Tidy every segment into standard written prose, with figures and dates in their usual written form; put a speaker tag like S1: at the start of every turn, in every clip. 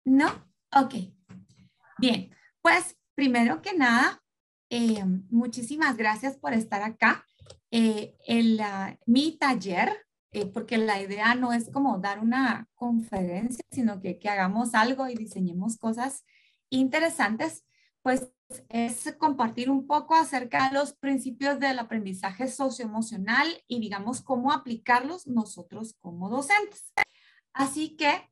S1: ¿No? Ok. Bien. Pues primero que nada, muchísimas gracias por estar acá. Mi taller, porque la idea no es como dar una conferencia, sino que hagamos algo y diseñemos cosas interesantes, pues es compartir un poco acerca de los principios del aprendizaje socioemocional y digamos cómo aplicarlos nosotros como docentes. Así que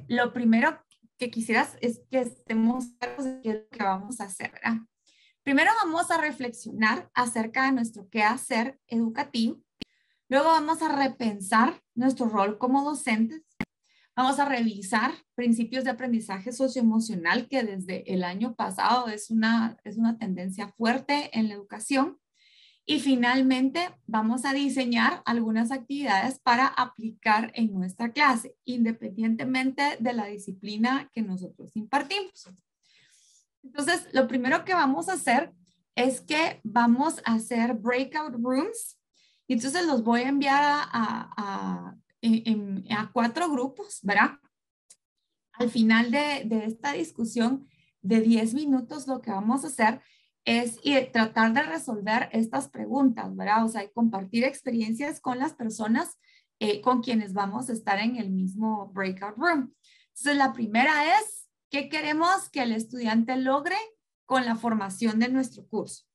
S1: lo primero que quisieras es que estemos claros de qué es lo que vamos a hacer, ¿verdad? Primero vamos a reflexionar acerca de nuestro quehacer educativo. Luego vamos a repensar nuestro rol como docentes. Vamos a revisar principios de aprendizaje socioemocional que desde el año pasado es una tendencia fuerte en la educación. Y finalmente vamos a diseñar algunas actividades para aplicar en nuestra clase, independientemente de la disciplina que nosotros impartimos. Entonces, lo primero que vamos a hacer es que vamos a hacer breakout rooms. Y entonces los voy a enviar a 4 grupos, ¿verdad? Al final de esta discusión de 10 minutos, lo que vamos a hacer es tratar de resolver estas preguntas, ¿verdad? O sea, y compartir experiencias con las personas con quienes vamos a estar en el mismo breakout room. Entonces, la primera es, ¿qué queremos que el estudiante logre con la formación de nuestro curso?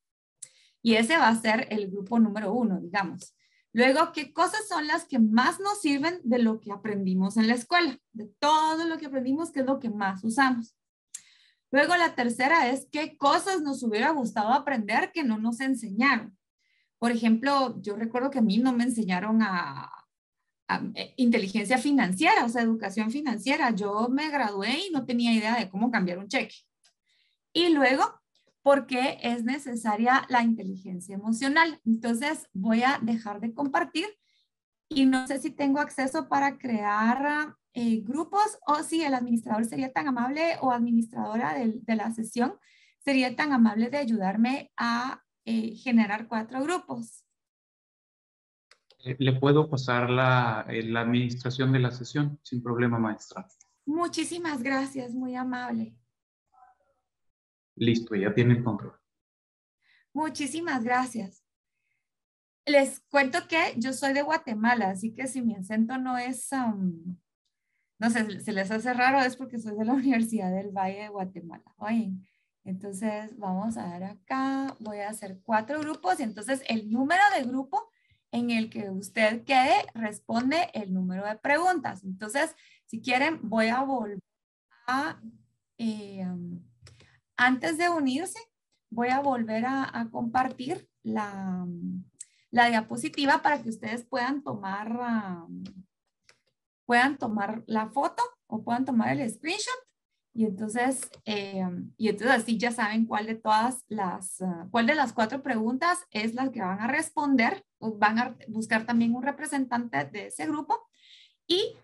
S1: Y ese va a ser el grupo número 1, digamos. Luego, ¿qué cosas son las que más nos sirven de lo que aprendimos en la escuela? De todo lo que aprendimos, ¿qué es lo que más usamos? Luego, la tercera es, ¿qué cosas nos hubiera gustado aprender que no nos enseñaron? Por ejemplo, yo recuerdo que a mí no me enseñaron a inteligencia financiera, o sea, educación financiera. Yo me gradué y no tenía idea de cómo cambiar un cheque. Y luego, ¿por qué es necesaria la inteligencia emocional? Entonces, voy a dejar de compartir y no sé si tengo acceso para crear grupos o si el administrador sería tan amable o administradora de la sesión sería tan amable de ayudarme a generar 4 grupos.
S2: Le puedo pasar la administración de la sesión sin problema, maestra.
S1: Muchísimas gracias, muy amable.
S2: Listo, ya tiene el control.
S1: Muchísimas gracias. Les cuento que yo soy de Guatemala, así que si mi acento no es, no sé, se les hace raro, es porque soy de la Universidad del Valle de Guatemala. Oye, entonces vamos a ver acá, voy a hacer 4 grupos y entonces el número de grupo en el que usted quede responde el número de preguntas. Entonces, si quieren, voy a volver a, antes de unirse, voy a volver a compartir la diapositiva para que ustedes puedan tomar la foto o puedan tomar el screenshot y entonces así ya saben cuál de todas cuál de las 4 preguntas es la que van a responder. Van a buscar también un representante de ese grupo y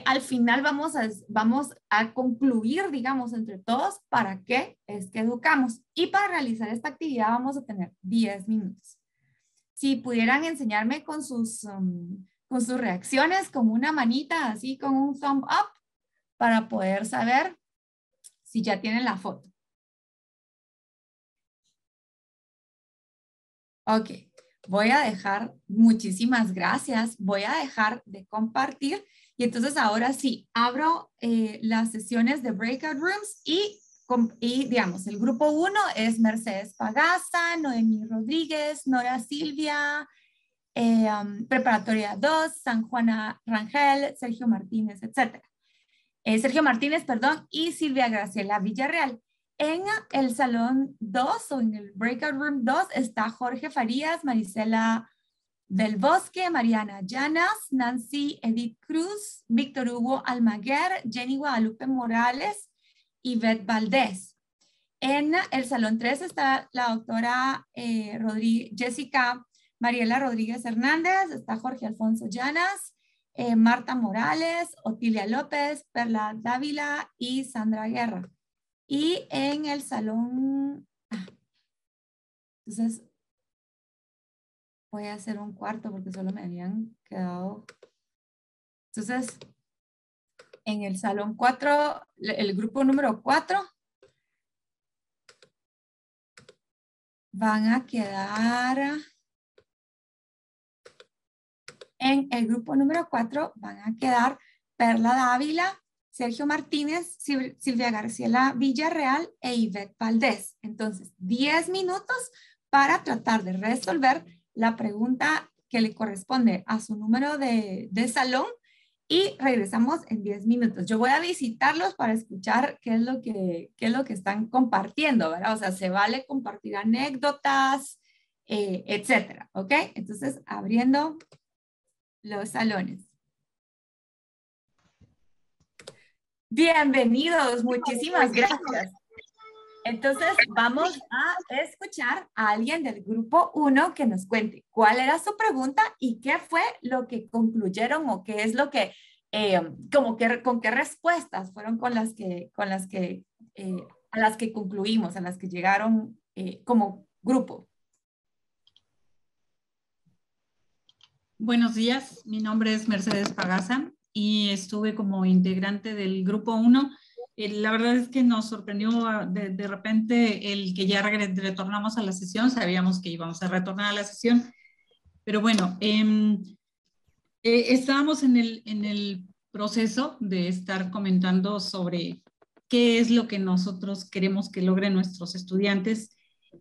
S1: al final vamos a concluir, digamos, entre todos para qué es que educamos. Y para realizar esta actividad vamos a tener 10 minutos. Si pudieran enseñarme con sus reacciones, con una manita, así con un thumb up, para poder saber si ya tienen la foto. Ok, voy a dejar, muchísimas gracias, voy a dejar de compartir y entonces ahora sí, abro las sesiones de Breakout Rooms y digamos, el grupo 1 es Mercedes Pagasa, Noemí Rodríguez, Nora Silvia, Preparatoria 2, San Juana Rangel, Sergio Martínez, etc. Sergio Martínez, perdón, y Silvia Graciela Villarreal. En el salón 2 o en el Breakout Room 2 está Jorge Farías, Marisela del Bosque, Mariana Llanas, Nancy Edith Cruz, Víctor Hugo Almaguer, Jenny Guadalupe Morales y Beth Valdés. En el salón 3 está la doctora Jessica Mariela Rodríguez Hernández, está Jorge Alfonso Llanas, Marta Morales, Otilia López, Perla Dávila y Sandra Guerra. Y en el salón, entonces voy a hacer un cuarto porque solo me habían quedado. Entonces, en el salón 4, el grupo número 4, van a quedar, en el grupo número 4 van a quedar Perla Dávila, Sergio Martínez, Silvia García Villarreal e Ivette Valdés. Entonces, 10 minutos para tratar de resolver la pregunta que le corresponde a su número de salón y regresamos en 10 minutos. Yo voy a visitarlos para escuchar qué es lo que están compartiendo, ¿verdad? O sea, se vale compartir anécdotas, etcétera, ¿ok? Entonces, abriendo los salones. Bienvenidos, muchísimas gracias. Entonces, vamos a escuchar a alguien del grupo 1 que nos cuente cuál era su pregunta y qué fue lo que concluyeron o qué es lo que, con qué respuestas fueron a las que concluimos, a las que llegaron como grupo.
S3: Buenos días, mi nombre es Mercedes Pagaza y estuve como integrante del grupo 1. La verdad es que nos sorprendió de repente el que ya retornamos a la sesión, sabíamos que íbamos a retornar a la sesión, pero bueno, estábamos en el proceso de estar comentando sobre qué es lo que nosotros queremos que logren nuestros estudiantes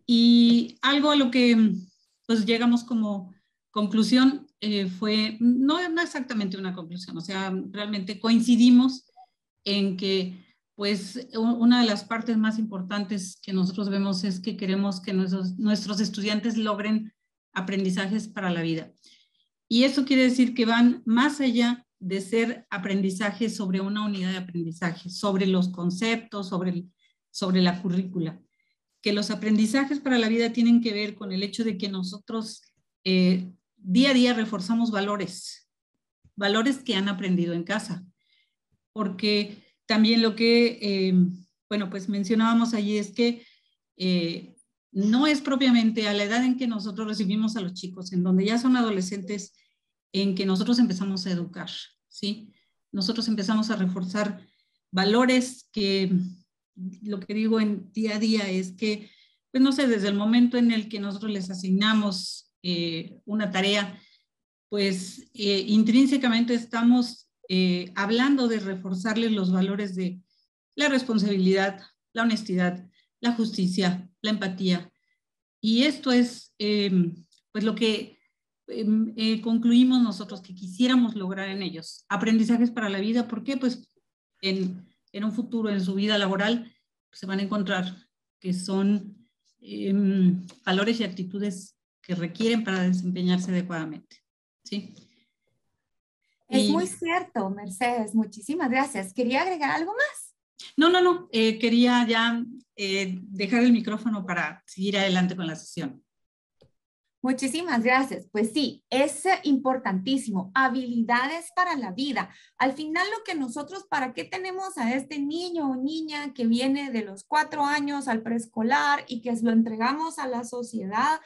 S3: y algo a lo que pues llegamos como conclusión fue, no exactamente una conclusión, o sea, realmente coincidimos en que pues una de las partes más importantes que nosotros vemos es que queremos que nuestros estudiantes logren aprendizajes para la vida. Y eso quiere decir que van más allá de ser aprendizajes sobre una unidad de aprendizaje, sobre los conceptos, sobre la currícula. Que los aprendizajes para la vida tienen que ver con el hecho de que nosotros día a día reforzamos valores que han aprendido en casa. Porque también lo que, bueno, pues mencionábamos allí es que no es propiamente a la edad en que nosotros recibimos a los chicos, en donde ya son adolescentes, en que nosotros empezamos a educar, ¿sí? Nosotros empezamos a reforzar valores que, lo que digo en día a día es que, pues no sé, desde el momento en el que nosotros les asignamos una tarea, pues intrínsecamente estamos hablando de reforzarles los valores de la responsabilidad, la honestidad, la justicia, la empatía. Y esto es pues lo que concluimos nosotros que quisiéramos lograr en ellos. Aprendizajes para la vida, ¿por qué? Pues en un futuro, en su vida laboral, pues, se van a encontrar que son valores y actitudes que requieren para desempeñarse adecuadamente, ¿sí?
S1: Es muy cierto, Mercedes, muchísimas gracias. ¿Quería agregar algo más?
S3: No, quería ya dejar el micrófono para seguir adelante con la sesión.
S1: Muchísimas gracias. Pues sí, es importantísimo. Habilidades para la vida. Al final lo que nosotros, ¿para qué tenemos a este niño o niña que viene de los 4 años al preescolar y que lo entregamos a la sociedad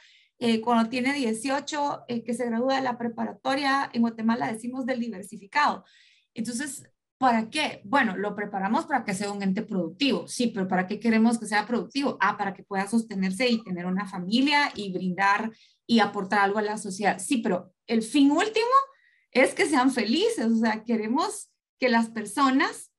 S1: cuando tiene 18, que se gradúa de la preparatoria? En Guatemala decimos del diversificado. Entonces, ¿para qué? Bueno, lo preparamos para que sea un ente productivo. Sí, pero ¿para qué queremos que sea productivo? Para que pueda sostenerse y tener una familia y brindar y aportar algo a la sociedad. Sí, pero el fin último es que sean felices. O sea, queremos que las personas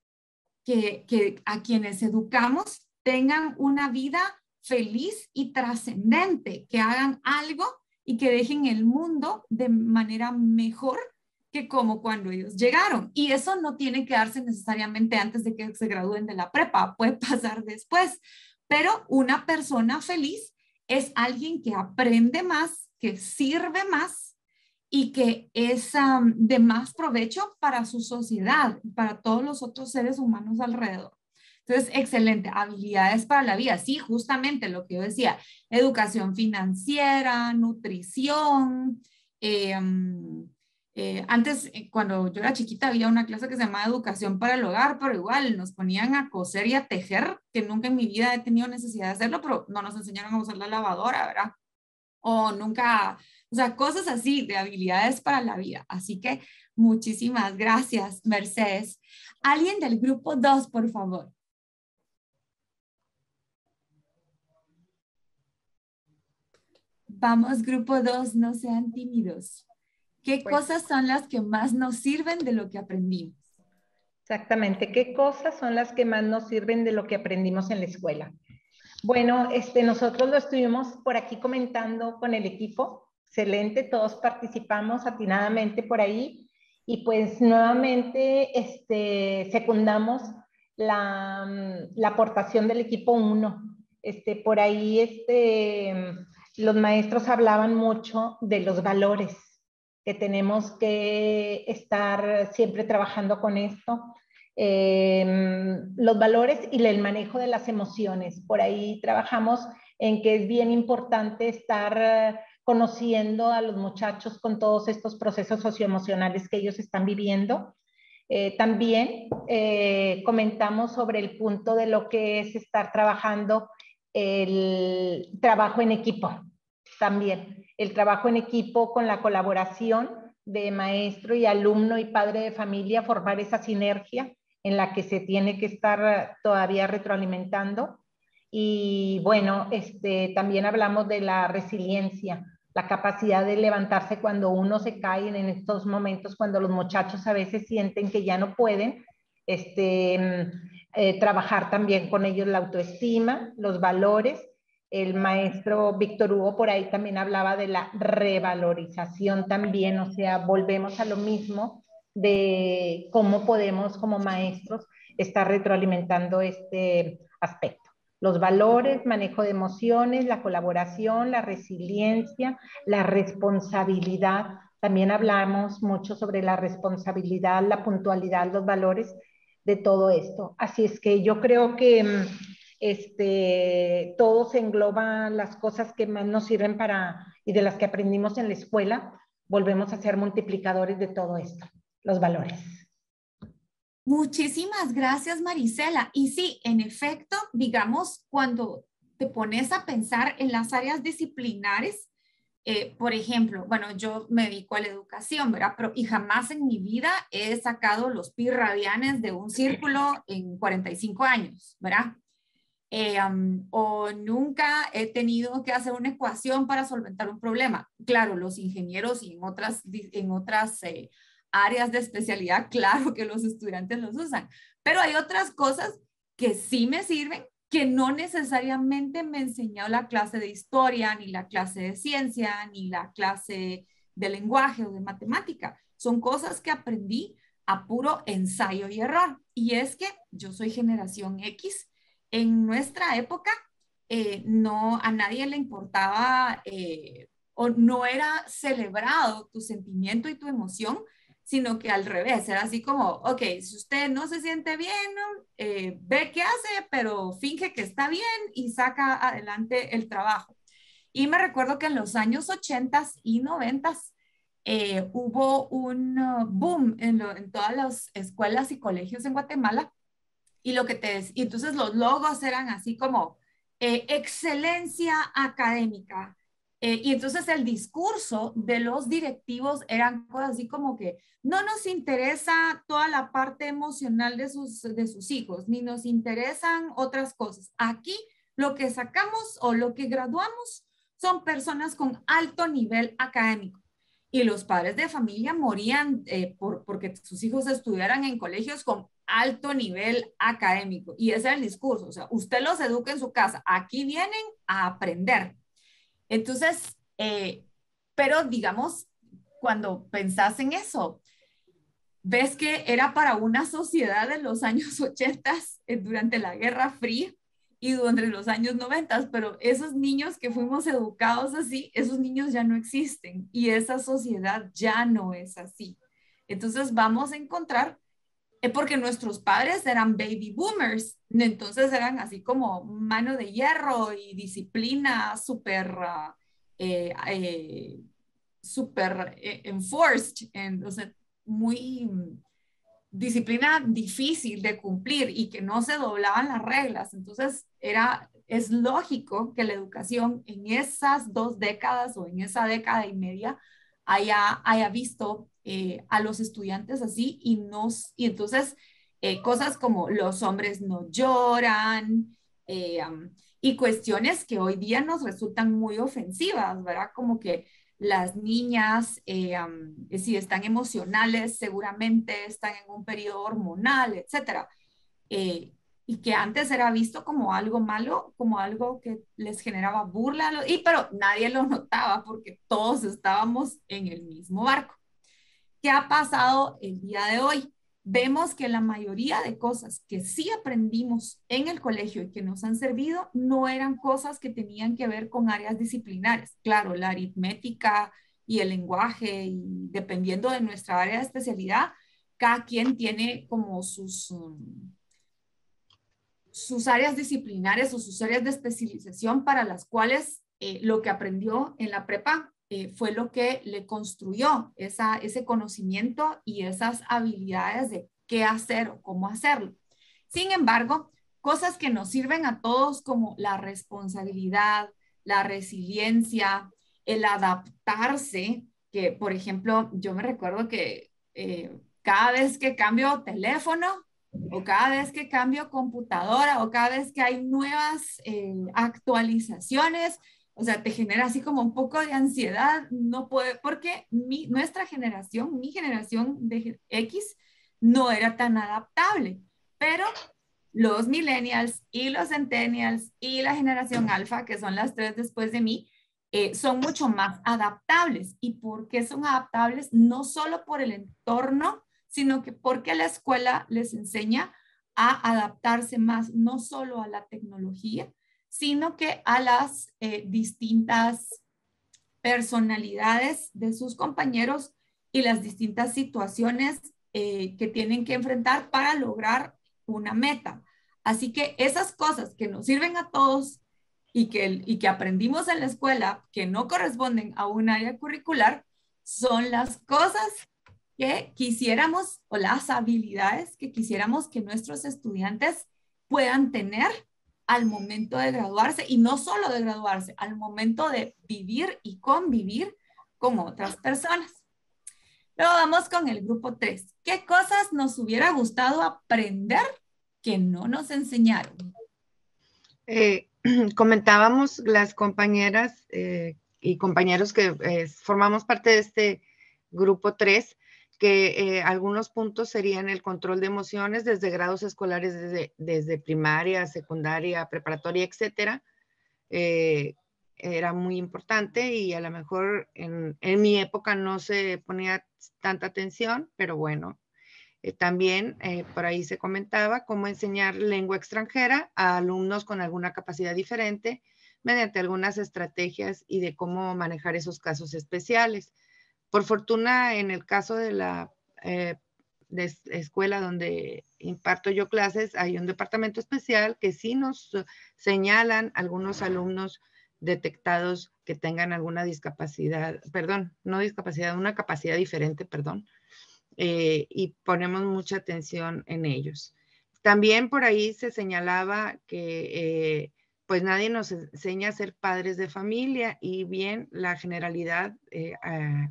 S1: que a quienes educamos tengan una vida feliz y trascendente, que hagan algo y que dejen el mundo de manera mejor que como cuando ellos llegaron. Y eso no tiene que darse necesariamente antes de que se gradúen de la prepa, puede pasar después. Pero una persona feliz es alguien que aprende más, que sirve más y que es de más provecho para su sociedad, para todos los otros seres humanos alrededor. Entonces, excelente. Habilidades para la vida. Sí, justamente lo que yo decía, educación financiera, nutrición. Antes, cuando yo era chiquita, había una clase que se llamaba educación para el hogar, pero igual nos ponían a coser y a tejer, que nunca en mi vida he tenido necesidad de hacerlo, pero no nos enseñaron a usar la lavadora, ¿verdad? O nunca O sea, cosas así de habilidades para la vida. Así que muchísimas gracias, Mercedes. Alguien del grupo 2, por favor. Vamos, grupo 2, no sean tímidos. ¿Qué
S4: Pues,
S1: cosas son las que más nos sirven de lo que aprendimos?
S4: exactamente, ¿qué cosas son las que más nos sirven de lo que aprendimos en la escuela? Bueno, nosotros lo estuvimos por aquí comentando con el equipo. Excelente, todos participamos atinadamente por ahí y pues nuevamente secundamos la aportación del equipo 1. Por ahí los maestros hablaban mucho de los valores, que tenemos que estar siempre trabajando con esto. Los valores y el manejo de las emociones. Por ahí trabajamos en que es bien importante estar conociendo a los muchachos con todos estos procesos socioemocionales que ellos están viviendo. También comentamos sobre el punto de lo que es estar trabajando el trabajo en equipo. También el trabajo en equipo con la colaboración de maestro y alumno y padre de familia, formar esa sinergia en la que se tiene que estar todavía retroalimentando. Y bueno, también hablamos de la resiliencia, la capacidad de levantarse cuando uno se cae en estos momentos, cuando los muchachos a veces sienten que ya no pueden, trabajar también con ellos la autoestima, los valores. El maestro Víctor Hugo por ahí también hablaba de la revalorización también, o sea, volvemos a lo mismo de cómo podemos como maestros estar retroalimentando este aspecto. Los valores, manejo de emociones, la colaboración, la resiliencia, la responsabilidad. También hablamos mucho sobre la responsabilidad, la puntualidad, los valores de todo esto. Así es que yo creo que todo se engloba las cosas que más nos sirven y de las que aprendimos en la escuela, volvemos a ser multiplicadores de todo esto, los valores.
S1: Muchísimas gracias, Marisela. Y sí, en efecto, digamos, cuando te pones a pensar en las áreas disciplinares, por ejemplo, bueno, yo me dedico a la educación, ¿verdad? Pero y jamás en mi vida he sacado los pi radianes de un círculo en 45 años, ¿verdad? O nunca he tenido que hacer una ecuación para solventar un problema. Claro, los ingenieros y en otras áreas de especialidad, claro que los estudiantes los usan, pero hay otras cosas que sí me sirven, que no necesariamente me enseñó la clase de historia, ni la clase de ciencia, ni la clase de lenguaje o de matemática. Son cosas que aprendí a puro ensayo y error. Y es que yo soy generación X. En nuestra época, no, a nadie le importaba o no era celebrado tu sentimiento y tu emoción, sino que al revés, era así como, ok, si usted no se siente bien, ve qué hace, pero finge que está bien y saca adelante el trabajo. Y me recuerdo que en los años 80 y 90 hubo un boom en todas las escuelas y colegios en Guatemala y y entonces los logos eran así como excelencia académica. Y entonces el discurso de los directivos eran cosas así como que no nos interesa toda la parte emocional de sus hijos, ni nos interesan otras cosas. Aquí lo que sacamos o lo que graduamos son personas con alto nivel académico. Y los padres de familia morían porque sus hijos estudiaran en colegios con alto nivel académico. Y ese es el discurso. O sea, usted los educa en su casa. Aquí vienen a aprender. Entonces, pero digamos, cuando pensás en eso, ves que era para una sociedad de los años 80 durante la Guerra Fría y durante los años 90, pero esos niños que fuimos educados así, esos niños ya no existen y esa sociedad ya no es así. Entonces vamos a encontrar, porque nuestros padres eran baby boomers, entonces eran así como mano de hierro y disciplina súper super enforced, o sea, muy disciplina difícil de cumplir y que no se doblaban las reglas. Entonces, es lógico que la educación en esas 2 décadas o en esa década y media haya visto a los estudiantes así y entonces cosas como los hombres no lloran y cuestiones que hoy día nos resultan muy ofensivas, ¿verdad? Como que las niñas, si están emocionales, seguramente están en un periodo hormonal, etcétera. Y que antes era visto como algo malo, como algo que les generaba burla, pero nadie lo notaba porque todos estábamos en el mismo barco. ¿Qué ha pasado el día de hoy? Vemos que la mayoría de cosas que sí aprendimos en el colegio y que nos han servido no eran cosas que tenían que ver con áreas disciplinares. Claro, la aritmética y el lenguaje, y dependiendo de nuestra área de especialidad, cada quien tiene como sus áreas disciplinares o sus áreas de especialización para las cuales lo que aprendió en la prepa fue lo que le construyó ese conocimiento y esas habilidades de qué hacer o cómo hacerlo. Sin embargo, cosas que nos sirven a todos como la responsabilidad, la resiliencia, el adaptarse, que por ejemplo, yo me recuerdo que cada vez que cambio teléfono, o cada vez que cambio computadora, o cada vez que hay nuevas actualizaciones, o sea, te genera así como un poco de ansiedad, no puede, porque nuestra generación, mi generación de X, no era tan adaptable, pero los millennials y los centennials y la generación alfa, que son las 3 después de mí, son mucho más adaptables. ¿Y por qué son adaptables? No solo por el entorno, sino que porque la escuela les enseña a adaptarse más, no solo a la tecnología, sino que a las distintas personalidades de sus compañeros y las distintas situaciones que tienen que enfrentar para lograr una meta. Así que esas cosas que nos sirven a todos y que aprendimos en la escuela, que no corresponden a un área curricular, son las cosas que quisiéramos o las habilidades que quisiéramos que nuestros estudiantes puedan tener al momento de graduarse, y no solo de graduarse, al momento de vivir y convivir con otras personas. Luego vamos con el grupo 3. ¿Qué cosas nos hubiera gustado aprender que no nos enseñaron?
S5: Comentábamos las compañeras y compañeros que formamos parte de este grupo 3, que algunos puntos serían el control de emociones desde grados escolares, desde primaria, secundaria, preparatoria, etcétera. Era muy importante y a lo mejor en mi época no se ponía tanta atención, pero bueno. También por ahí se comentaba cómo enseñar lengua extranjera a alumnos con alguna capacidad diferente mediante algunas estrategias y de cómo manejar esos casos especiales. Por fortuna, en el caso de la escuela donde imparto yo clases, hay un departamento especial que sí nos señalan algunos alumnos detectados que tengan alguna discapacidad, perdón, no discapacidad, una capacidad diferente, perdón, y ponemos mucha atención en ellos. También por ahí se señalaba que pues nadie nos enseña a ser padres de familia, y bien, la generalidad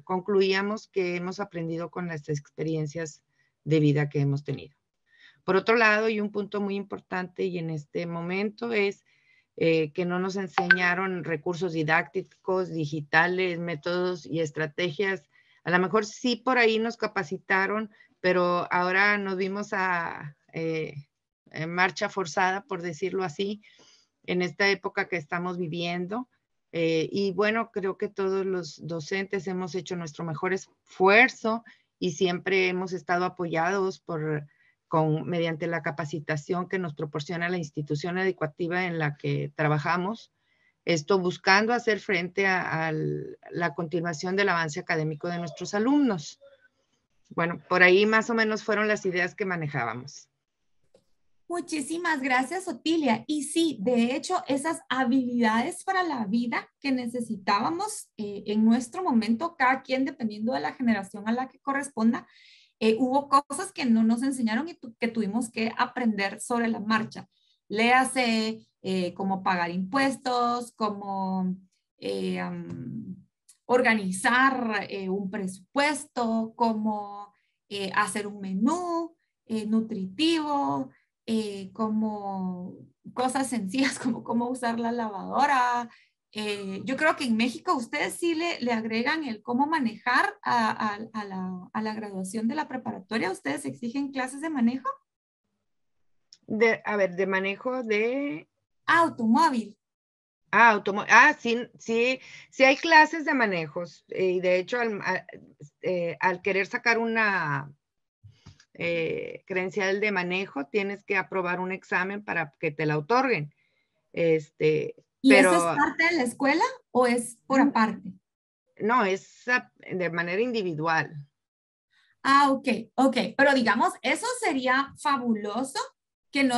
S5: concluíamos que hemos aprendido con las experiencias de vida que hemos tenido. Por otro lado, y un punto muy importante y en este momento es que no nos enseñaron recursos didácticos, digitales, métodos y estrategias. A lo mejor sí por ahí nos capacitaron, pero ahora nos vimos en marcha forzada, por decirlo así, en esta época que estamos viviendo. Y bueno, creo que todos los docentes hemos hecho nuestro mejor esfuerzo y siempre hemos estado apoyados mediante la capacitación que nos proporciona la institución educativa en la que trabajamos. Esto buscando hacer frente a la continuación del avance académico de nuestros alumnos. Bueno, por ahí más o menos fueron las ideas que manejábamos.
S1: Muchísimas gracias, Otilia. Y sí, de hecho, esas habilidades para la vida que necesitábamos en nuestro momento, cada quien dependiendo de la generación a la que corresponda, hubo cosas que no nos enseñaron y que tuvimos que aprender sobre la marcha. Léase cómo pagar impuestos, cómo organizar un presupuesto, cómo hacer un menú nutritivo, como cosas sencillas como cómo usar la lavadora. Yo creo que en México ustedes sí le agregan el cómo manejar a la graduación de la preparatoria. ¿Ustedes exigen clases de manejo?
S5: A ver, de manejo de...
S1: Automóvil.
S5: Sí hay clases de manejos. Y de hecho, al querer sacar una credencial de manejo, tienes que aprobar un examen para que te la otorguen.
S1: ¿Y
S5: pero,
S1: eso es parte de la escuela o es por aparte?
S5: No, es de manera individual.
S1: Ok. Pero digamos, eso sería fabuloso que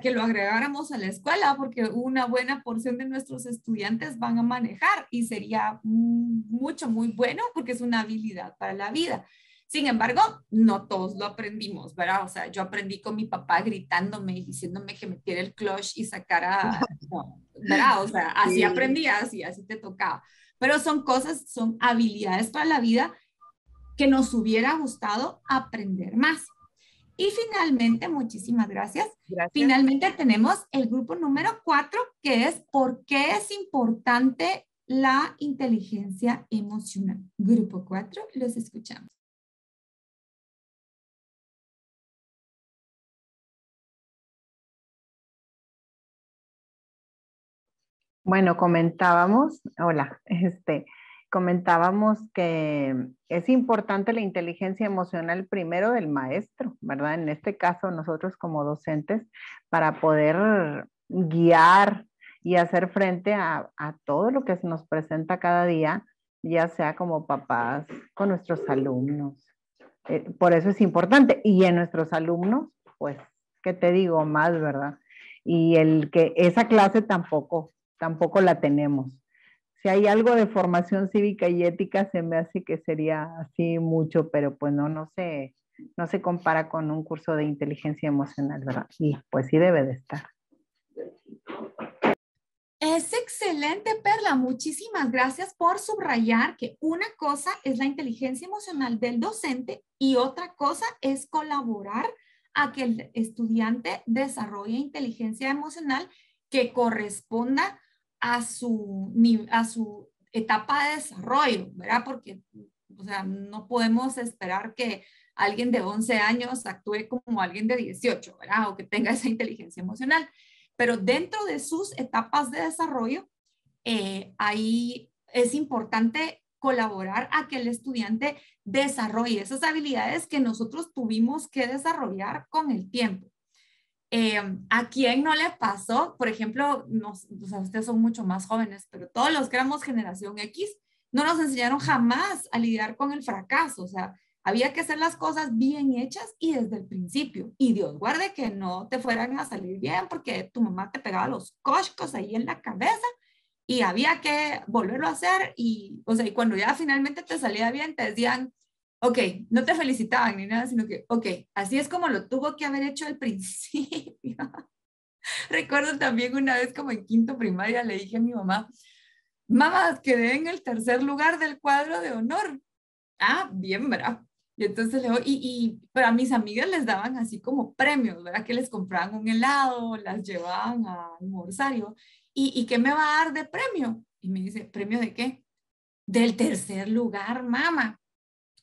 S1: que lo agregáramos a la escuela, porque una buena porción de nuestros estudiantes van a manejar y sería muy bueno porque es una habilidad para la vida. Sin embargo, no todos lo aprendimos, ¿verdad? O sea, yo aprendí con mi papá gritándome y diciéndome que metiera el clutch y sacara, no, ¿verdad? O sea, así aprendías así te tocaba. Pero son habilidades para la vida que nos hubiera gustado aprender más. Y finalmente, muchísimas gracias. Finalmente tenemos el grupo número 4, que es ¿por qué es importante la inteligencia emocional? Grupo 4, los escuchamos.
S6: Bueno, comentábamos que es importante la inteligencia emocional primero del maestro, ¿verdad? En este caso, nosotros como docentes, para poder guiar y hacer frente a todo lo que se nos presenta cada día, ya sea como papás, con nuestros alumnos. Por eso es importante. Y en nuestros alumnos, pues, ¿qué te digo más, verdad? Y esa clase tampoco la tenemos. Si hay algo de formación cívica y ética, se me hace que sería así mucho, pero pues no se compara con un curso de inteligencia emocional, ¿verdad? Y pues sí debe de estar.
S1: Es excelente, Perla. Muchísimas gracias por subrayar que una cosa es la inteligencia emocional del docente y otra cosa es colaborar a que el estudiante desarrolle inteligencia emocional que corresponda a su etapa de desarrollo, ¿verdad? Porque, o sea, no podemos esperar que alguien de 11 años actúe como alguien de 18, ¿verdad? O que tenga esa inteligencia emocional. Pero dentro de sus etapas de desarrollo, ahí es importante colaborar a que el estudiante desarrolle esas habilidades que nosotros tuvimos que desarrollar con el tiempo. ¿A quién no le pasó? Por ejemplo, o sea, ustedes son mucho más jóvenes, pero todos los que éramos generación X no nos enseñaron jamás a lidiar con el fracaso. O sea, había que hacer las cosas bien hechas y desde el principio. Y Dios guarde que no te fueran a salir bien porque tu mamá te pegaba los coscos ahí en la cabeza y había que volverlo a hacer. Y, o sea, y cuando ya finalmente te salía bien, te decían, ok, no te felicitaban ni nada, sino que, ok, así es como lo tuvo que haber hecho al principio. Recuerdo también una vez como en quinto primaria le dije a mi mamá, mamá, quedé en el tercer lugar del cuadro de honor. Ah, bien, ¿verdad? Y entonces le digo, pero a mis amigas les daban así como premios, ¿verdad? Que les compraban un helado, las llevaban a almorzar. ¿Y qué me va a dar de premio? Y me dice, ¿premio de qué? Del tercer lugar, mamá.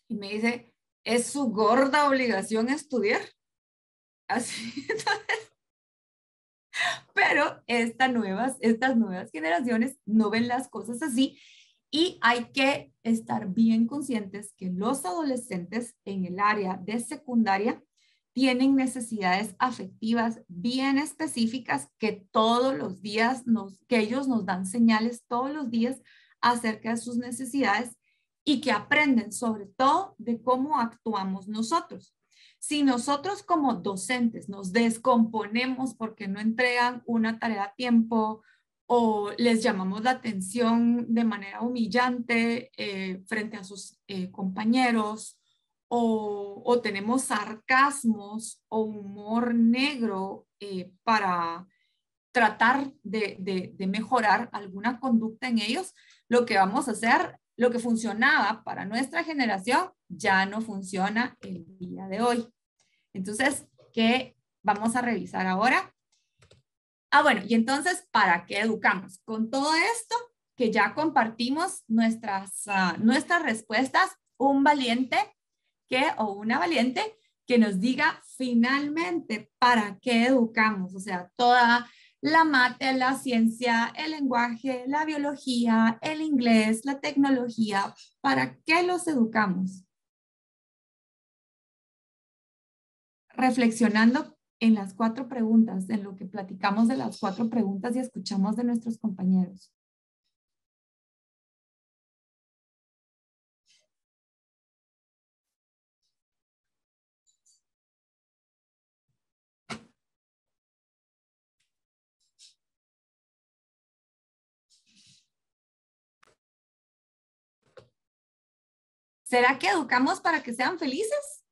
S1: Y me dice, es su gorda obligación estudiar. Así, entonces, pero estas nuevas generaciones no ven las cosas así y hay que estar bien conscientes que los adolescentes en el área de secundaria tienen necesidades afectivas bien específicas que todos los días que ellos nos dan señales todos los días acerca de sus necesidades y que aprenden sobre todo de cómo actuamos nosotros. Si nosotros como docentes nos descomponemos porque no entregan una tarea a tiempo o les llamamos la atención de manera humillante frente a sus compañeros o tenemos sarcasmos o humor negro para tratar de mejorar alguna conducta en ellos, lo que vamos a hacer, lo que funcionaba para nuestra generación, ya no funciona el día de hoy. Entonces, ¿qué vamos a revisar ahora? Bueno, y entonces, ¿para qué educamos? Con todo esto que ya compartimos nuestras respuestas, un valiente o una valiente que nos diga finalmente para qué educamos, o sea, toda la mate, la ciencia, el lenguaje, la biología, el inglés, la tecnología, ¿para qué los educamos? Reflexionando en las 4 preguntas, en lo que platicamos de las 4 preguntas y escuchamos de nuestros compañeros. ¿Será que educamos para que sean felices?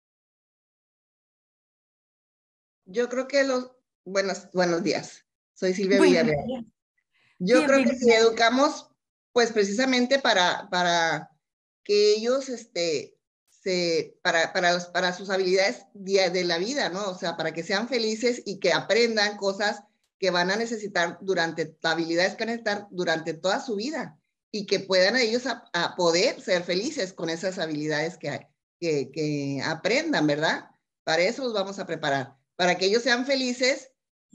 S7: Yo creo que buenos días. Soy Silvia Villarreal. Yo creo que si educamos, pues precisamente para que ellos, para sus habilidades de la vida, ¿no? O sea, para que sean felices y que aprendan cosas que van a necesitar habilidades que van a necesitar durante toda su vida y que puedan ellos a poder ser felices con esas habilidades que aprendan, ¿verdad? Para eso los vamos a preparar, para que ellos sean felices,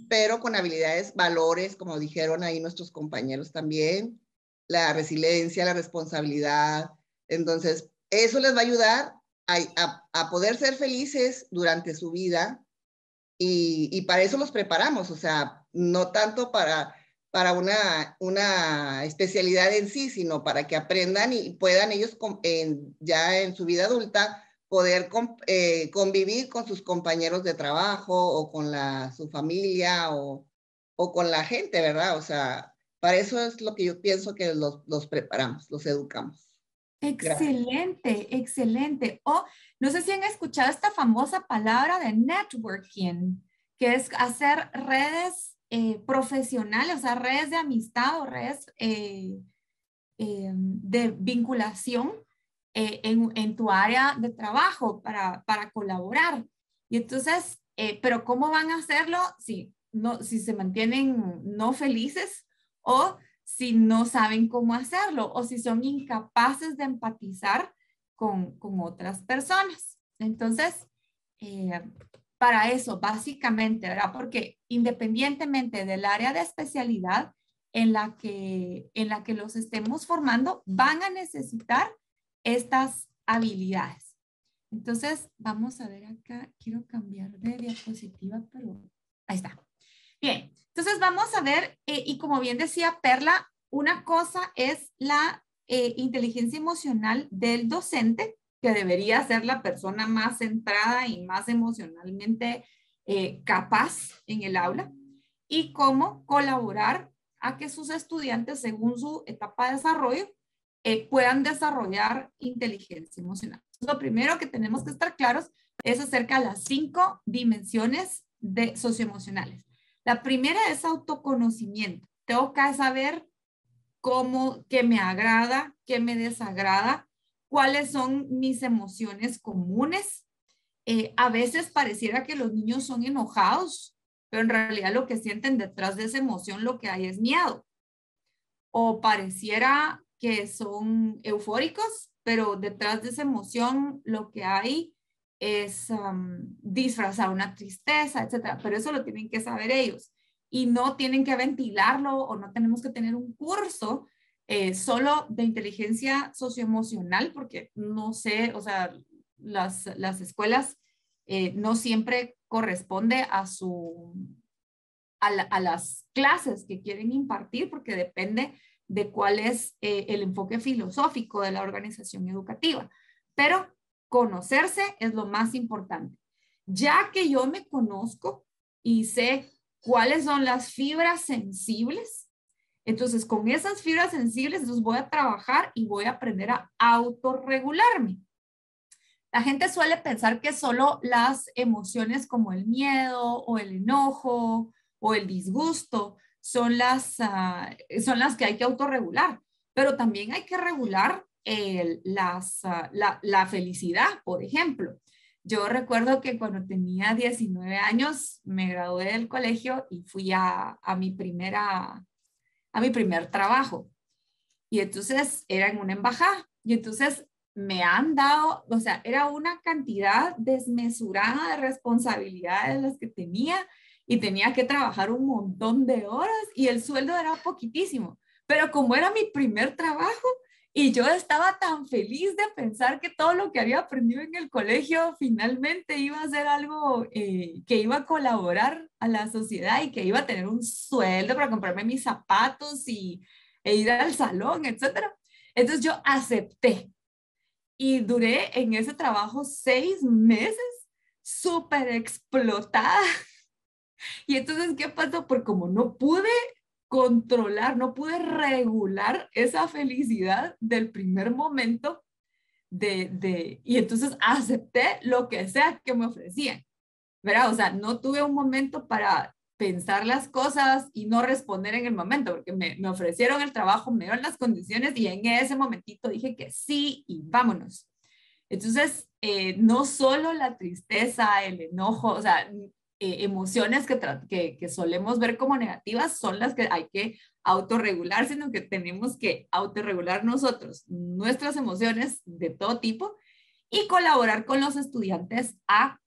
S7: pero con habilidades, valores, como dijeron ahí nuestros compañeros también, la resiliencia, la responsabilidad. Entonces, eso les va a ayudar a poder ser felices durante su vida y para eso los preparamos, o sea, no tanto para una especialidad en sí, sino para que aprendan y puedan ellos ya en su vida adulta poder convivir con sus compañeros de trabajo o con su familia o con la gente, ¿verdad? O sea, para eso es lo que yo pienso que los preparamos, los educamos.
S1: Excelente, gracias. Excelente. No sé si han escuchado esta famosa palabra de networking, que es hacer redes profesionales, o sea, redes de amistad o redes de vinculación en tu área de trabajo para colaborar. Y entonces, pero ¿cómo van a hacerlo si se mantienen no felices o si no saben cómo hacerlo o si son incapaces de empatizar con otras personas? Entonces, para eso, básicamente, ¿verdad? Porque independientemente del área de especialidad en la que los estemos formando, van a necesitar estas habilidades. Entonces, vamos a ver acá. Quiero cambiar de diapositiva, pero ahí está. Bien, entonces vamos a ver, y como bien decía Perla, una cosa es la inteligencia emocional del docente, que debería ser la persona más centrada y más emocionalmente capaz en el aula, y cómo colaborar a que sus estudiantes, según su etapa de desarrollo, puedan desarrollar inteligencia emocional. Lo primero que tenemos que estar claros es acerca de las 5 dimensiones socioemocionales. La primera es autoconocimiento. Tengo que saber qué me agrada, qué me desagrada, cuáles son mis emociones comunes. A veces pareciera que los niños son enojados, pero en realidad lo que sienten detrás de esa emoción, lo que hay es miedo. O pareciera que son eufóricos, pero detrás de esa emoción lo que hay es disfrazar una tristeza, etcétera. Pero eso lo tienen que saber ellos y no tienen que ventilarlo o no tenemos que tener un curso solo de inteligencia socioemocional porque no sé, o sea, las escuelas no siempre corresponde a las clases que quieren impartir porque depende de cuál es el enfoque filosófico de la organización educativa. Pero conocerse es lo más importante. Ya que yo me conozco y sé cuáles son las fibras sensibles, entonces con esas fibras sensibles entonces voy a trabajar y voy a aprender a autorregularme. La gente suele pensar que solo las emociones como el miedo o el enojo o el disgusto son las que hay que autorregular, pero también hay que regular la felicidad, por ejemplo. Yo recuerdo que cuando tenía 19 años me gradué del colegio y fui a mi primer trabajo. Y entonces era en una embajada. Y entonces me han dado, o sea, era una cantidad desmesurada de responsabilidades las que tenía y tenía que trabajar un montón de horas y el sueldo era poquitísimo. Pero como era mi primer trabajo y yo estaba tan feliz de pensar que todo lo que había aprendido en el colegio finalmente iba a ser algo que iba a colaborar a la sociedad y que iba a tener un sueldo para comprarme mis zapatos e ir al salón, etcétera. Entonces yo acepté y duré en ese trabajo 6 meses súper explotada. Y entonces, ¿qué pasó? Porque como no pude controlar, no pude regular esa felicidad del primer momento y entonces acepté lo que sea que me ofrecían, ¿verdad? O sea, no tuve un momento para pensar las cosas y no responder en el momento, porque me ofrecieron el trabajo, me dieron las condiciones y en ese momentito dije que sí y vámonos. Entonces, no solo la tristeza, el enojo, o sea, emociones que solemos ver como negativas son las que hay que autorregular, sino que tenemos que autorregular nosotros nuestras emociones de todo tipo y colaborar con los estudiantes a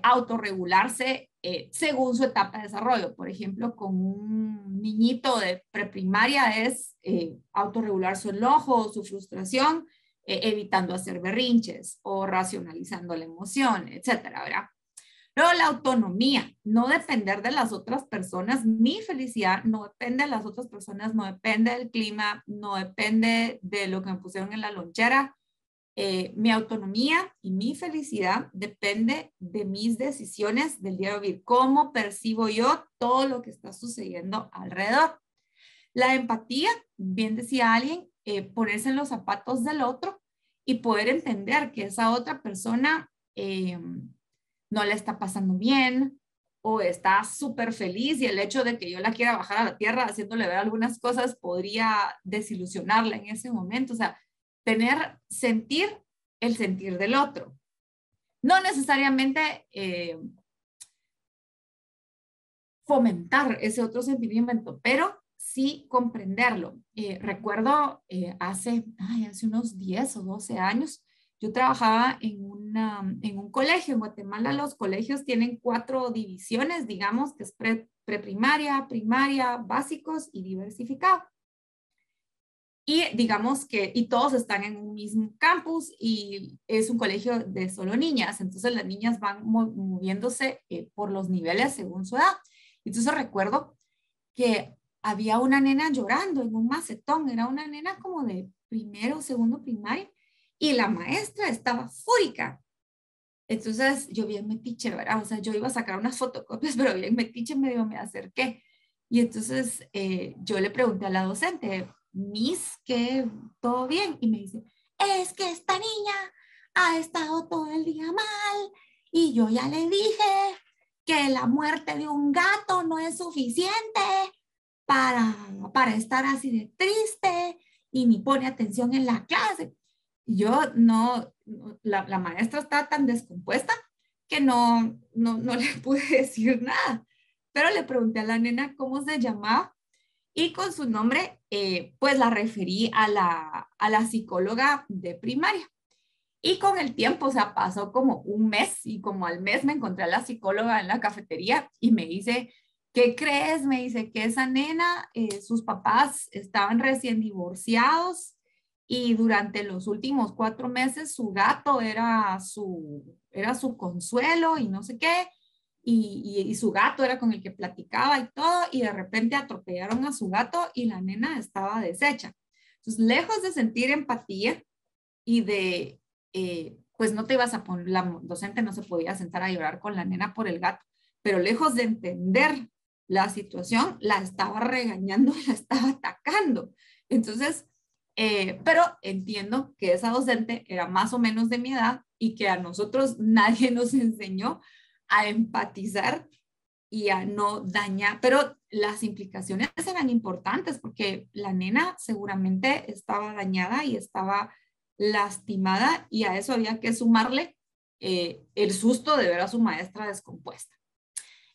S1: autorregularse según su etapa de desarrollo. Por ejemplo, con un niñito de preprimaria es autorregular su enojo, su frustración, evitando hacer berrinches o racionalizando la emoción, etcétera, ¿verdad? Luego la autonomía, no depender de las otras personas. Mi felicidad no depende de las otras personas, no depende del clima, no depende de lo que me pusieron en la lonchera. Mi autonomía y mi felicidad depende de mis decisiones del día de vivir, cómo percibo yo todo lo que está sucediendo alrededor. La empatía, bien decía alguien, ponerse en los zapatos del otro y poder entender que esa otra persona no le está pasando bien o está súper feliz y el hecho de que yo la quiera bajar a la tierra haciéndole ver algunas cosas podría desilusionarla en ese momento. O sea, sentir el sentir del otro. No necesariamente fomentar ese otro sentimiento, pero sí comprenderlo. Recuerdo hace unos 10 o 12 años, yo trabajaba en un colegio. En Guatemala los colegios tienen 4 divisiones, digamos, que es preprimaria, primaria, básicos y diversificado. Y digamos y todos están en un mismo campus y es un colegio de solo niñas. Entonces las niñas van moviéndose por los niveles según su edad. Entonces recuerdo que había una nena llorando en un macetón. Era una nena como de primero o segundo primaria y la maestra estaba fúrica. Entonces yo bien metiche, ¿verdad? O sea, yo iba a sacar unas fotocopias, pero bien metiche medio me acerqué. Y entonces yo le pregunté a la docente, Miss, ¿qué? ¿Todo bien? Y me dice, es que esta niña ha estado todo el día mal y yo ya le dije que la muerte de un gato no es suficiente para estar así de triste y ni pone atención en la clase. Y yo la maestra estaba tan descompuesta que no le pude decir nada. Pero le pregunté a la nena cómo se llamaba y con su nombre, pues la referí a la psicóloga de primaria. Y con el tiempo, o sea, pasó como un mes y como al mes me encontré a la psicóloga en la cafetería y me dice, ¿qué crees? Me dice que esa nena, sus papás estaban recién divorciados y durante los últimos 4 meses su gato era su consuelo y no sé qué. Y su gato era con el que platicaba y todo, y de repente atropellaron a su gato y la nena estaba deshecha. Entonces, lejos de sentir empatía y de, pues no te ibas a poner, la docente no se podía sentar a llorar con la nena por el gato, pero lejos de entender la situación, la estaba regañando, la estaba atacando. Entonces, Pero entiendo que esa docente era más o menos de mi edad y que a nosotros nadie nos enseñó a empatizar y a no dañar, pero las implicaciones eran importantes porque la nena seguramente estaba dañada y estaba lastimada y a eso había que sumarle el susto de ver a su maestra descompuesta.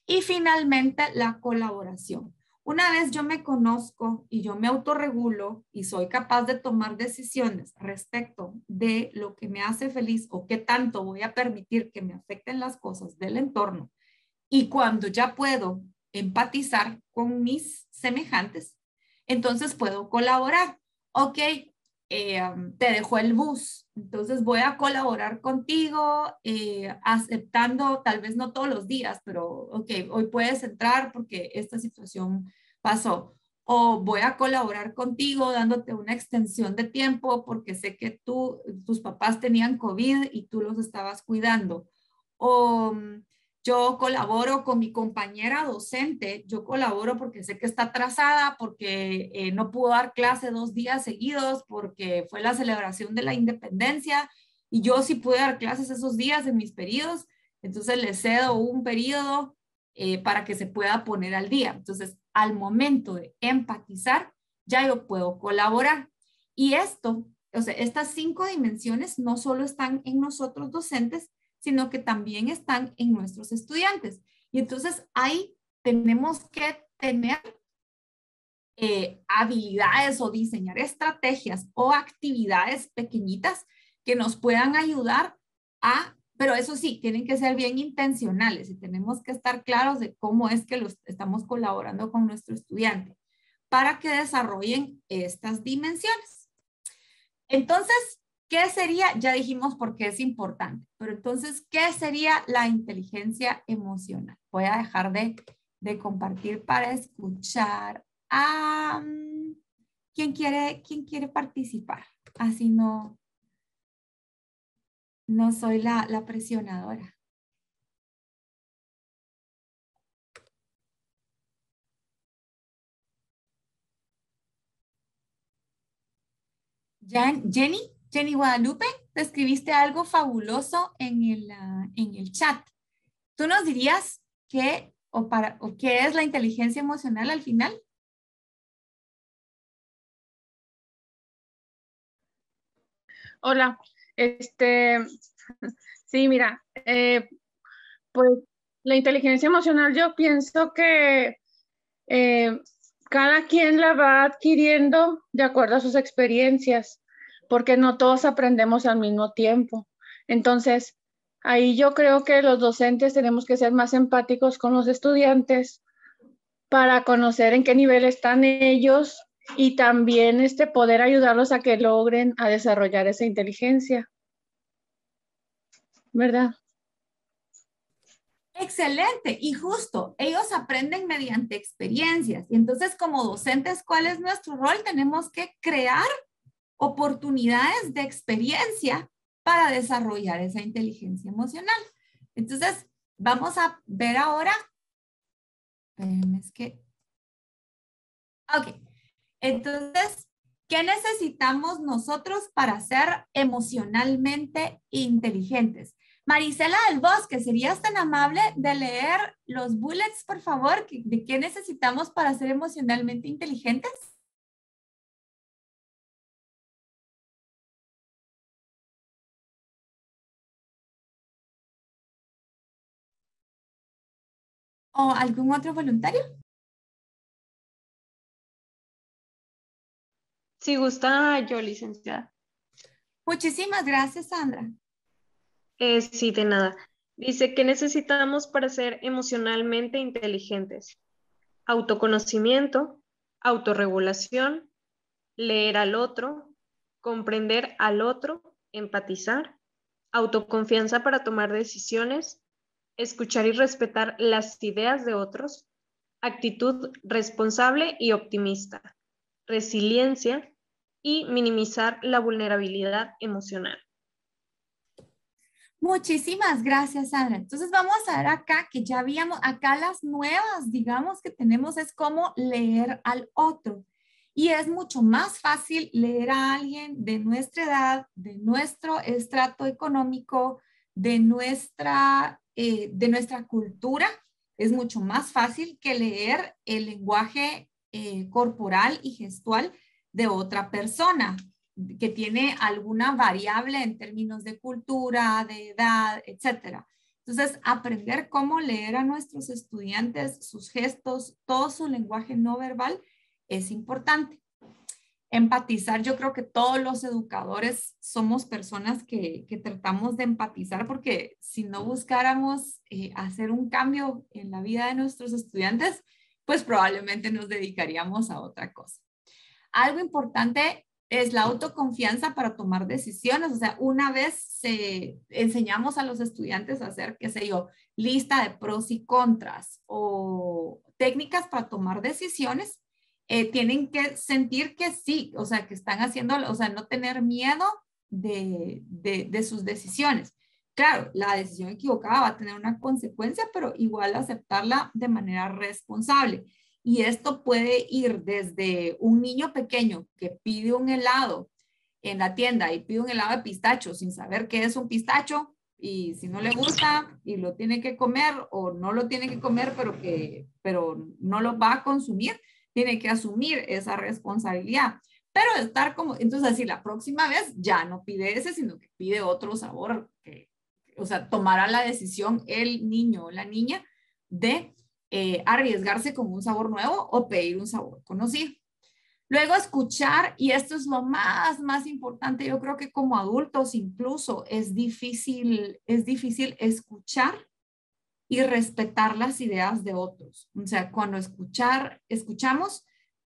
S1: Y finalmente la colaboración. Una vez yo me conozco y yo me autorregulo y soy capaz de tomar decisiones respecto de lo que me hace feliz o qué tanto voy a permitir que me afecten las cosas del entorno, y cuando ya puedo empatizar con mis semejantes, entonces puedo colaborar. Ok, te dejó el bus, entonces voy a colaborar contigo, aceptando, tal vez no todos los días, pero ok, hoy puedes entrar porque esta situación pasó. O voy a colaborar contigo dándote una extensión de tiempo porque sé que tus papás tenían COVID y tú los estabas cuidando. O yo colaboro con mi compañera docente, yo colaboro porque sé que está atrasada, porque no pudo dar clase 2 días seguidos, porque fue la celebración de la independencia y yo sí pude dar clases esos días en mis periodos, entonces le cedo un periodo para que se pueda poner al día. Entonces, al momento de empatizar, ya yo puedo colaborar. Y esto, o sea, estas 5 dimensiones no solo están en nosotros docentes, sino que también están en nuestros estudiantes. Y entonces ahí tenemos que tener habilidades o diseñar estrategias o actividades pequeñitas que nos puedan ayudar a, pero eso sí, tienen que ser bien intencionales y tenemos que estar claros de cómo es que los estamos colaborando con nuestro estudiante para que desarrollen estas dimensiones. Entonces, ¿qué sería? Ya dijimos por qué es importante, pero entonces, ¿qué sería la inteligencia emocional? Voy a dejar de compartir para escuchar a ¿quién quiere participar? Así no soy la presionadora. Jenny Guadalupe, te escribiste algo fabuloso en el chat. ¿Tú nos dirías qué es la inteligencia emocional al final?
S8: Hola, sí, mira, pues la inteligencia emocional yo pienso que cada quien la va adquiriendo de acuerdo a sus experiencias, porque no todos aprendemos al mismo tiempo. Entonces, ahí yo creo que los docentes tenemos que ser más empáticos con los estudiantes para conocer en qué nivel están ellos y también poder ayudarlos a que logren a desarrollar esa inteligencia. ¿Verdad?
S1: Excelente, y justo, ellos aprenden mediante experiencias. Y entonces, como docentes, ¿cuál es nuestro rol? Tenemos que crear oportunidades de experiencia para desarrollar esa inteligencia emocional. Entonces, vamos a ver ahora. Ok, entonces, ¿qué necesitamos nosotros para ser emocionalmente inteligentes? Marisela del Bosque, ¿serías tan amable de leer los bullets, por favor, de qué necesitamos para ser emocionalmente inteligentes? ¿O algún otro voluntario?
S9: Si gusta, yo, licenciada.
S1: Muchísimas gracias, Sandra.
S9: Sí, de nada. Dice, ¿qué necesitamos para ser emocionalmente inteligentes? Autoconocimiento, autorregulación, leer al otro, comprender al otro, empatizar, autoconfianza para tomar decisiones, escuchar y respetar las ideas de otros, actitud responsable y optimista, resiliencia y minimizar la vulnerabilidad emocional.
S1: Muchísimas gracias, Sandra. Entonces vamos a ver acá que ya habíamos, acá las nuevas, digamos, que tenemos es cómo leer al otro. Y es mucho más fácil leer a alguien de nuestra edad, de nuestro estrato económico, de nuestra cultura. Es mucho más fácil que leer el lenguaje corporal y gestual de otra persona que tiene alguna variable en términos de cultura, de edad, etc. Entonces, aprender cómo leer a nuestros estudiantes, sus gestos, todo su lenguaje no verbal es importante. Empatizar, yo creo que todos los educadores somos personas que tratamos de empatizar, porque si no buscáramos hacer un cambio en la vida de nuestros estudiantes, pues probablemente nos dedicaríamos a otra cosa. Algo importante es la autoconfianza para tomar decisiones. O sea, una vez enseñamos a los estudiantes a hacer, qué sé yo, lista de pros y contras o técnicas para tomar decisiones, tienen que sentir que sí, o sea, que están haciendo, o sea, no tener miedo de sus decisiones. Claro, la decisión equivocada va a tener una consecuencia, pero igual aceptarla de manera responsable. Y esto puede ir desde un niño pequeño que pide un helado en la tienda y pide un helado de pistacho sin saber qué es un pistacho, y si no le gusta y lo tiene que comer o no lo tiene que comer, pero no lo va a consumir, tiene que asumir esa responsabilidad. Pero estar como, entonces así la próxima vez ya no pide ese, sino que pide otro sabor, o sea, tomará la decisión el niño o la niña de arriesgarse con un sabor nuevo o pedir un sabor conocido. Luego escuchar, y esto es lo más importante, yo creo que como adultos incluso es difícil escuchar y respetar las ideas de otros. O sea, cuando escuchamos,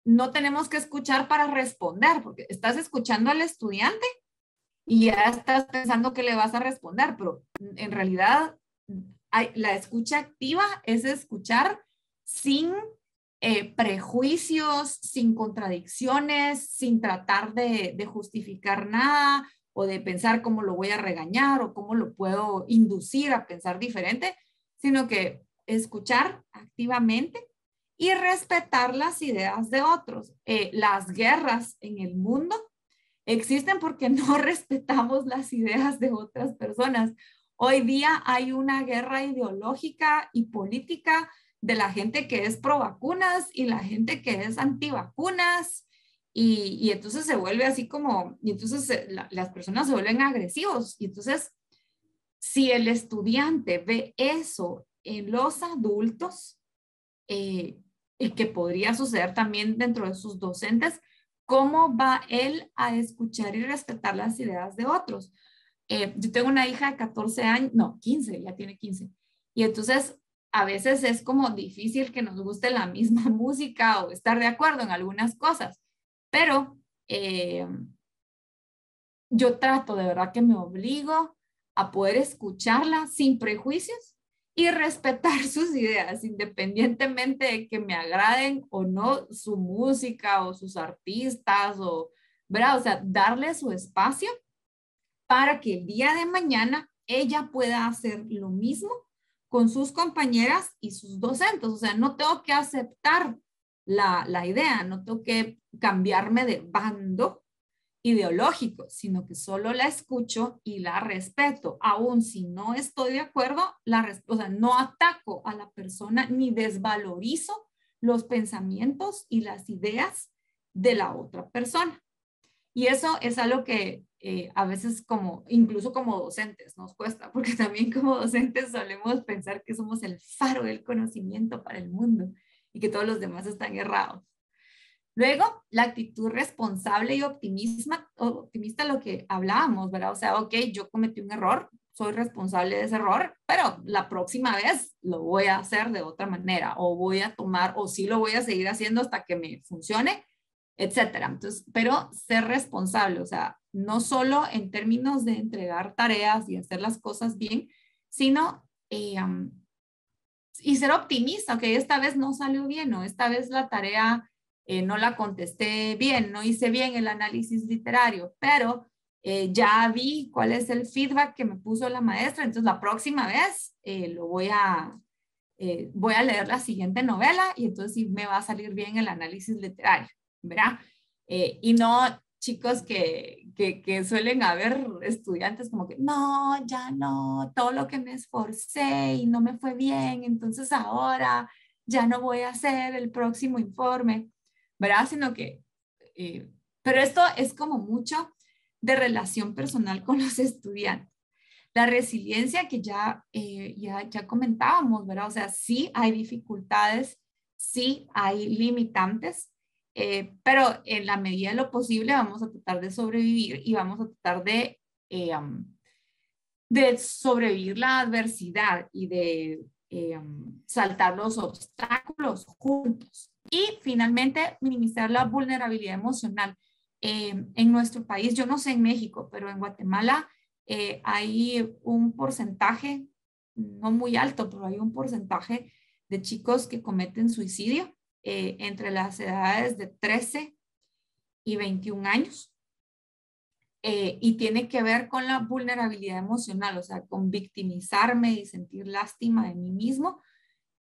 S1: no tenemos que escuchar para responder, porque estás escuchando al estudiante y ya estás pensando que le vas a responder, pero en realidad la escucha activa es escuchar sin prejuicios, sin contradicciones, sin tratar de justificar nada o de pensar cómo lo voy a regañar o cómo lo puedo inducir a pensar diferente, sino que escuchar activamente y respetar las ideas de otros. Las guerras en el mundo existen porque no respetamos las ideas de otras personas. Hoy día hay una guerra ideológica y política de la gente que es pro vacunas y la gente que es antivacunas, y entonces se vuelve así como, y entonces las personas se vuelven agresivos. Y entonces, si el estudiante ve eso en los adultos, y que podría suceder también dentro de sus docentes, ¿cómo va él a escuchar y respetar las ideas de otros? Yo tengo una hija de 14 años, no, 15, ya tiene 15. Y entonces a veces es como difícil que nos guste la misma música o estar de acuerdo en algunas cosas. Pero yo trato, de verdad que me obligo a poder escucharla sin prejuicios y respetar sus ideas, independientemente de que me agraden o no su música o sus artistas, ¿verdad? O sea, darle su espacio para que el día de mañana ella pueda hacer lo mismo con sus compañeras y sus docentes. O sea, no tengo que aceptar la idea, no tengo que cambiarme de bando ideológico, sino que solo la escucho y la respeto. Aún si no estoy de acuerdo, o sea, no ataco a la persona ni desvalorizo los pensamientos y las ideas de la otra persona. Y eso es algo que a veces incluso como docentes nos cuesta, porque también como docentes solemos pensar que somos el faro del conocimiento para el mundo y que todos los demás están errados. Luego, la actitud responsable y optimista, lo que hablábamos, ¿verdad? O sea, ok, yo cometí un error, soy responsable de ese error, pero la próxima vez lo voy a hacer de otra manera, o voy a tomar, o sí lo voy a seguir haciendo hasta que me funcione, etcétera. Entonces, pero ser responsable, o sea, no solo en términos de entregar tareas y hacer las cosas bien, sino y ser optimista, ok, esta vez no salió bien, o esta vez la tarea no la contesté bien, no hice bien el análisis literario, pero ya vi cuál es el feedback que me puso la maestra, entonces la próxima vez voy a leer la siguiente novela y entonces sí me va a salir bien el análisis literario, ¿verdad? Y no chicos que suelen haber estudiantes como que, no, ya no, todo lo que me esforcé y no me fue bien, entonces ahora ya no voy a hacer el próximo informe, ¿verdad? Sino que, pero esto es como mucho de relación personal con los estudiantes. La resiliencia que ya comentábamos, ¿verdad? O sea, sí hay dificultades, sí hay limitantes, pero en la medida de lo posible vamos a tratar de sobrevivir y vamos a tratar de sobrevivir la adversidad y de saltar los obstáculos juntos. Y finalmente, minimizar la vulnerabilidad emocional. En nuestro país, yo no sé en México, pero en Guatemala hay un porcentaje, no muy alto, pero hay un porcentaje de chicos que cometen suicidio entre las edades de 13 y 21 años. Y tiene que ver con la vulnerabilidad emocional, o sea, con victimizarme y sentir lástima de mí mismo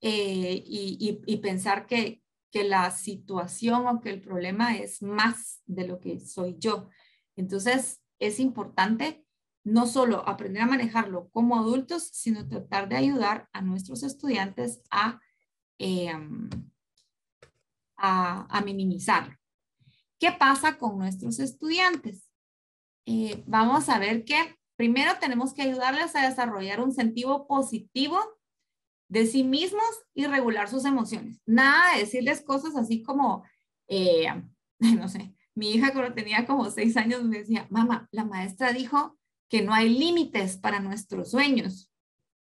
S1: y pensar que la situación o que el problema es más de lo que soy yo. Entonces, es importante no solo aprender a manejarlo como adultos, sino tratar de ayudar a nuestros estudiantes a minimizarlo. ¿Qué pasa con nuestros estudiantes? Vamos a ver que primero tenemos que ayudarles a desarrollar un sentido positivo de sí mismos y regular sus emociones. Nada de decirles cosas así como, no sé, mi hija cuando tenía como 6 años me decía, mamá, la maestra dijo que no hay límites para nuestros sueños.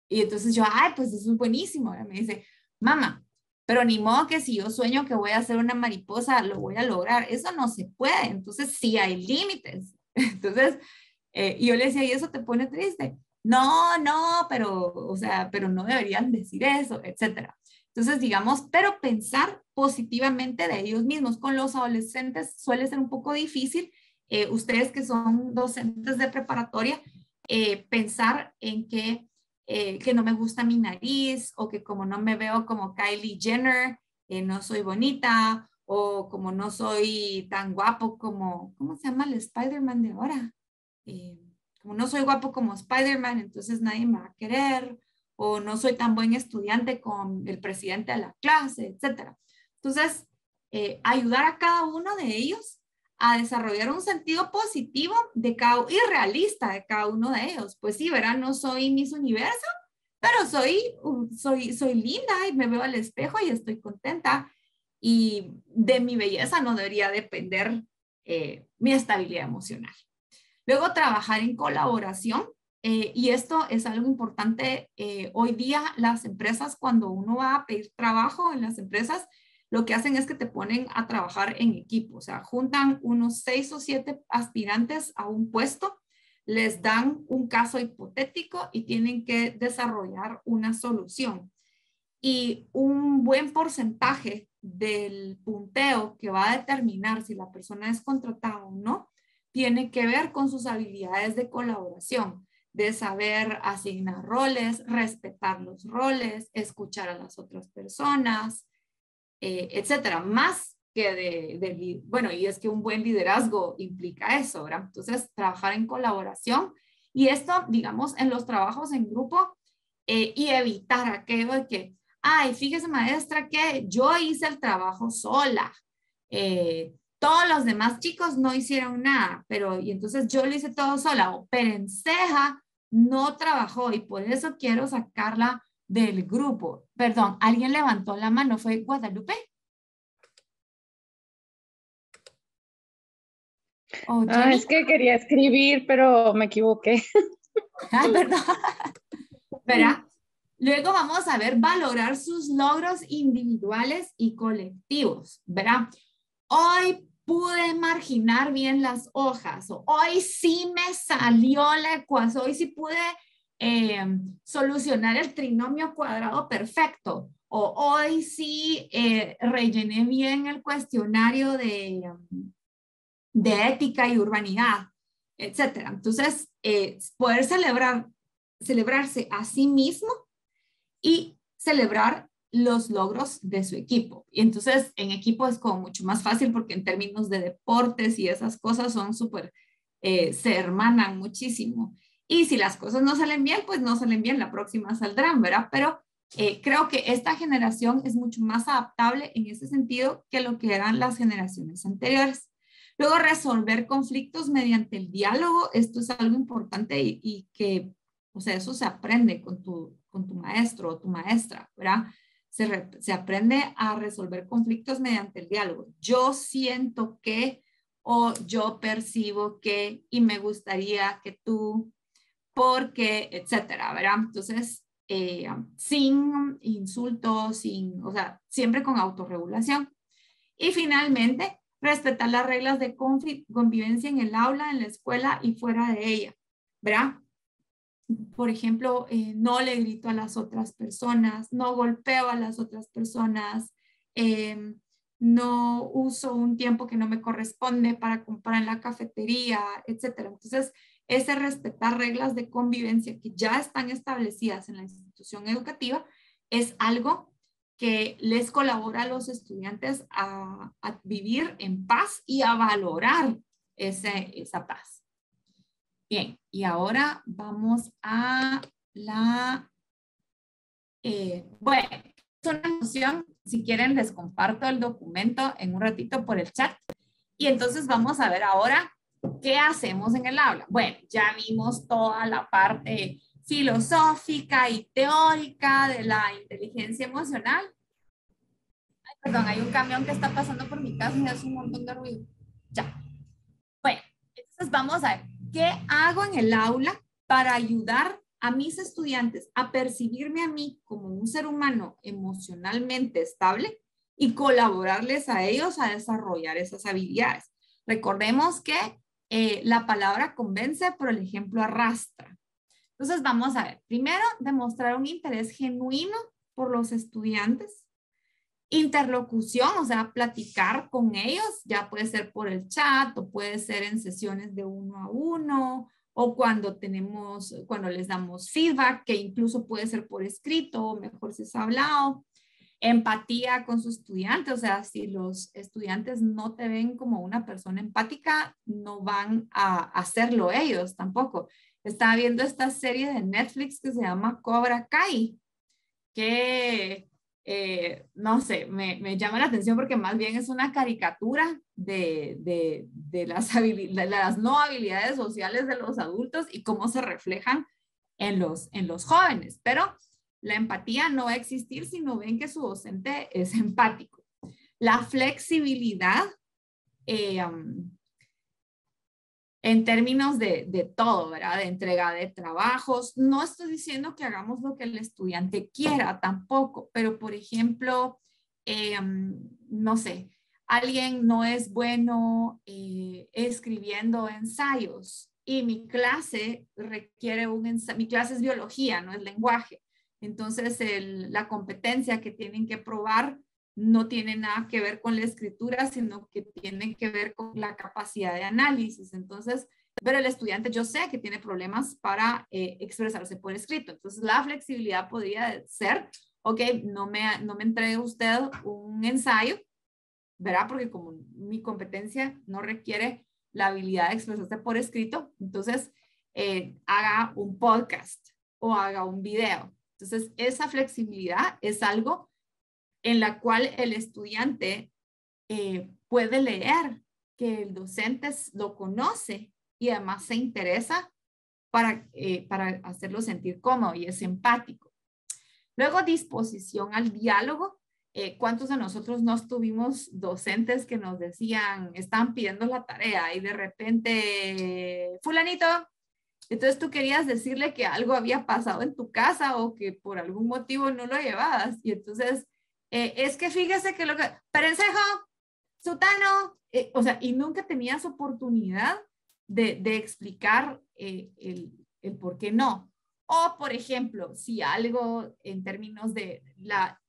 S1: Y entonces yo, ay, pues eso es buenísimo. Y me dice, mamá, pero ni modo que si yo sueño que voy a ser una mariposa, lo voy a lograr. Eso no se puede. Entonces sí hay límites. Entonces, yo le decía, ¿y eso te pone triste? No, pero, o sea, pero no deberían decir eso, etcétera. Entonces, digamos, pero pensar positivamente de ellos mismos. Con los adolescentes suele ser un poco difícil. Ustedes que son docentes de preparatoria, pensar en que no me gusta mi nariz o que como no me veo como Kylie Jenner, no soy bonita, o como no soy tan guapo como, ¿cómo se llama el Spider-Man de ahora? Como no soy guapo como Spider-Man, entonces nadie me va a querer, o no soy tan buen estudiante con el presidente de la clase, etc. Entonces, ayudar a cada uno de ellos a desarrollar un sentido positivo y realista de cada uno de ellos. Pues sí, ¿verdad? No soy Miss Universo, pero soy linda y me veo al espejo y estoy contenta. Y de mi belleza no debería depender mi estabilidad emocional. Luego, trabajar en colaboración. Y esto es algo importante. Hoy día, las empresas, cuando uno va a pedir trabajo en las empresas, lo que hacen es que te ponen a trabajar en equipo. O sea, juntan unos 6 o 7 aspirantes a un puesto, les dan un caso hipotético y tienen que desarrollar una solución. Y un buen porcentaje del punteo que va a determinar si la persona es contratada o no, tiene que ver con sus habilidades de colaboración, de saber asignar roles, respetar los roles, escuchar a las otras personas, etcétera. Más que bueno, y es que un buen liderazgo implica eso, ¿verdad? Entonces, trabajar en colaboración y esto, digamos, en los trabajos en grupo y evitar aquello de que, ay, fíjese maestra que yo hice el trabajo sola. Todos los demás chicos no hicieron nada, y entonces yo lo hice todo sola. O Perenceja no trabajó y por eso quiero sacarla del grupo. Perdón, ¿alguien levantó la mano? ¿Fue Guadalupe?
S8: Es que quería escribir, pero me equivoqué.
S1: Ay, perdón. ¿Verdad? Luego vamos a ver valorar sus logros individuales y colectivos, ¿verdad? Hoy pude marginar bien las hojas, o hoy sí me salió la ecuación, hoy sí pude solucionar el trinomio cuadrado perfecto, o hoy sí rellené bien el cuestionario de ética y urbanidad, etcétera. Entonces, poder celebrarse a sí mismo y celebrar los logros de su equipo. Y entonces en equipo es como mucho más fácil porque en términos de deportes y esas cosas son súper, se hermanan muchísimo. Y si las cosas no salen bien, pues no salen bien, la próxima saldrán, ¿verdad? Pero creo que esta generación es mucho más adaptable en ese sentido que lo que eran las generaciones anteriores. Luego, resolver conflictos mediante el diálogo. Esto es algo importante y que, o sea, eso se aprende con tu maestro o tu maestra, ¿verdad? Se aprende a resolver conflictos mediante el diálogo. Yo siento que, o yo percibo que, y me gustaría que tú, porque, etcétera, ¿verdad? Entonces, sin insultos, o sea, siempre con autorregulación. Y finalmente, respetar las reglas de convivencia en el aula, en la escuela y fuera de ella, ¿verdad? Por ejemplo, no le grito a las otras personas, no golpeo a las otras personas, no uso un tiempo que no me corresponde para comprar en la cafetería, etcétera. Entonces, ese respetar reglas de convivencia que ya están establecidas en la institución educativa es algo que les colabora a los estudiantes a vivir en paz y a valorar esa paz. Bien, y ahora vamos a bueno, es una noción, si quieren les comparto el documento en un ratito por el chat. Y entonces vamos a ver ahora qué hacemos en el aula. Bueno, ya vimos toda la parte filosófica y teórica de la inteligencia emocional. Ay, perdón, hay un camión que está pasando por mi casa y hace un montón de ruido. Ya. Bueno, entonces vamos a ver, ¿qué hago en el aula para ayudar a mis estudiantes a percibirme a mí como un ser humano emocionalmente estable y colaborarles a ellos a desarrollar esas habilidades? Recordemos que la palabra convence, pero el ejemplo arrastra. Entonces vamos a ver, primero, demostrar un interés genuino por los estudiantes. Interlocución, o sea, platicar con ellos, ya puede ser por el chat o puede ser en sesiones de 1 a 1 o cuando les damos feedback, que incluso puede ser por escrito o mejor si es hablado. Empatía con sus estudiantes, o sea, si los estudiantes no te ven como una persona empática, no van a hacerlo ellos tampoco. Estaba viendo esta serie de Netflix que se llama Cobra Kai, que no sé, me llama la atención porque más bien es una caricatura de las no habilidades sociales de los adultos y cómo se reflejan en los jóvenes. Pero la empatía no va a existir si no ven que su docente es empático. La flexibilidad en términos de todo, ¿verdad? De entrega de trabajos. No estoy diciendo que hagamos lo que el estudiante quiera tampoco, pero por ejemplo, no sé, alguien no es bueno escribiendo ensayos y mi clase requiere mi clase es biología, no es lenguaje. Entonces, la competencia que tienen que probar no tiene nada que ver con la escritura, sino que tiene que ver con la capacidad de análisis. Entonces, pero el estudiante yo sé que tiene problemas para expresarse por escrito. Entonces, la flexibilidad podría ser, ok, no me entregue usted un ensayo, ¿verdad? Porque como mi competencia no requiere la habilidad de expresarse por escrito, entonces haga un podcast o haga un video. Entonces, esa flexibilidad es algo en la cual el estudiante puede leer que el docente lo conoce y además se interesa para hacerlo sentir cómodo y es empático. Luego, disposición al diálogo. ¿Cuántos de nosotros no tuvimos docentes que nos decían, están pidiendo la tarea y de repente, fulanito, entonces tú querías decirle que algo había pasado en tu casa o que por algún motivo no lo llevabas y entonces es que fíjese que perencejo, sutano, o sea, y nunca tenías oportunidad de explicar el por qué no. O, por ejemplo, si algo en términos de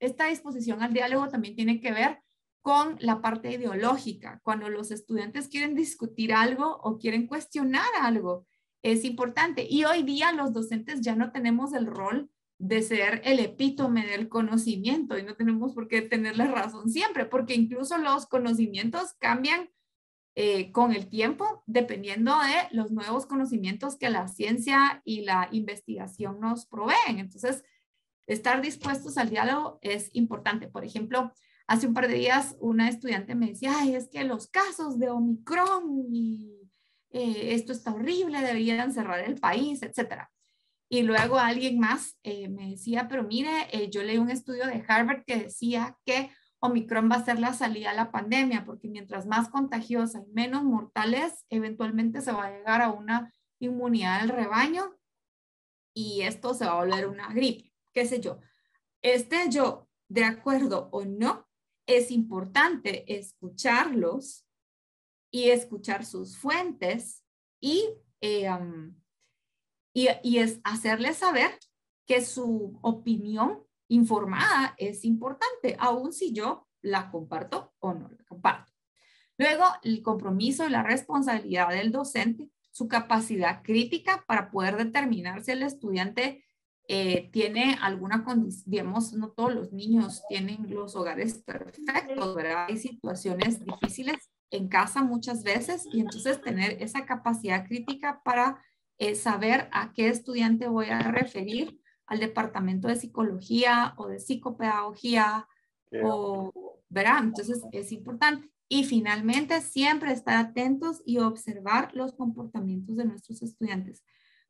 S1: esta disposición al diálogo también tiene que ver con la parte ideológica. Cuando los estudiantes quieren discutir algo o quieren cuestionar algo, es importante. Y hoy día los docentes ya no tenemos el rol de ser el epítome del conocimiento y no tenemos por qué tener la razón siempre, porque incluso los conocimientos cambian con el tiempo, dependiendo de los nuevos conocimientos que la ciencia y la investigación nos proveen. Entonces, estar dispuestos al diálogo es importante. Por ejemplo, hace un par de días una estudiante me decía, ay, es que los casos de Omicron y esto está horrible, deberían cerrar el país, etcétera. Y luego alguien más me decía, pero mire, yo leí un estudio de Harvard que decía que Omicron va a ser la salida a la pandemia, porque mientras más contagiosa y menos mortales, eventualmente se va a llegar a una inmunidad del rebaño y esto se va a volver una gripe, qué sé yo. Yo, de acuerdo o no, es importante escucharlos y escuchar sus fuentes y es hacerles saber que su opinión informada es importante, aun si yo la comparto o no la comparto. Luego, el compromiso y la responsabilidad del docente, su capacidad crítica para poder determinar si el estudiante tiene alguna condición. Digamos, no todos los niños tienen los hogares perfectos, ¿verdad? Hay situaciones difíciles en casa muchas veces y entonces tener esa capacidad crítica para saber a qué estudiante voy a referir, al departamento de psicología o de psicopedagogía, ¿verdad? Entonces es importante. Y finalmente, siempre estar atentos y observar los comportamientos de nuestros estudiantes.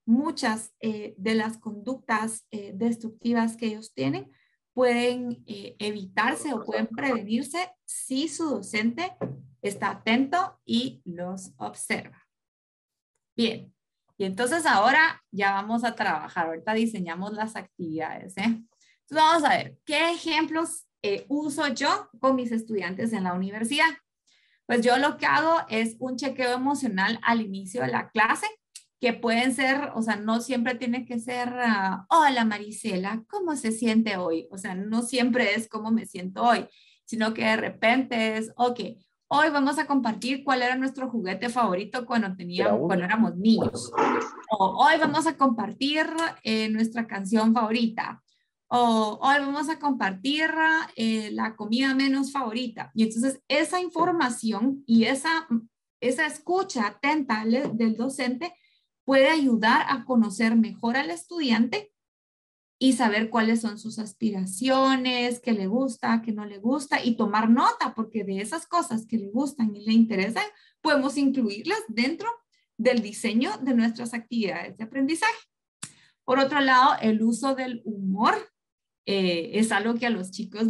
S1: Muchas de las conductas destructivas que ellos tienen pueden evitarse o pueden prevenirse si su docente está atento y los observa. Bien. Y entonces ahora ya vamos a trabajar, ahorita diseñamos las actividades. Entonces vamos a ver, ¿qué ejemplos uso yo con mis estudiantes en la universidad? Pues yo lo que hago es un chequeo emocional al inicio de la clase, que pueden ser, o sea, no siempre tiene que ser, hola Marisela, ¿cómo se siente hoy? O sea, no siempre es cómo me siento hoy, sino que de repente es, ok, hoy vamos a compartir cuál era nuestro juguete favorito cuando éramos niños. O hoy vamos a compartir nuestra canción favorita. O hoy vamos a compartir la comida menos favorita. Y entonces esa información y esa escucha atenta del docente puede ayudar a conocer mejor al estudiante y saber cuáles son sus aspiraciones, qué le gusta, qué no le gusta, y tomar nota, porque de esas cosas que le gustan y le interesan, podemos incluirlas dentro del diseño de nuestras actividades de aprendizaje. Por otro lado, el uso del humor es algo que a los chicos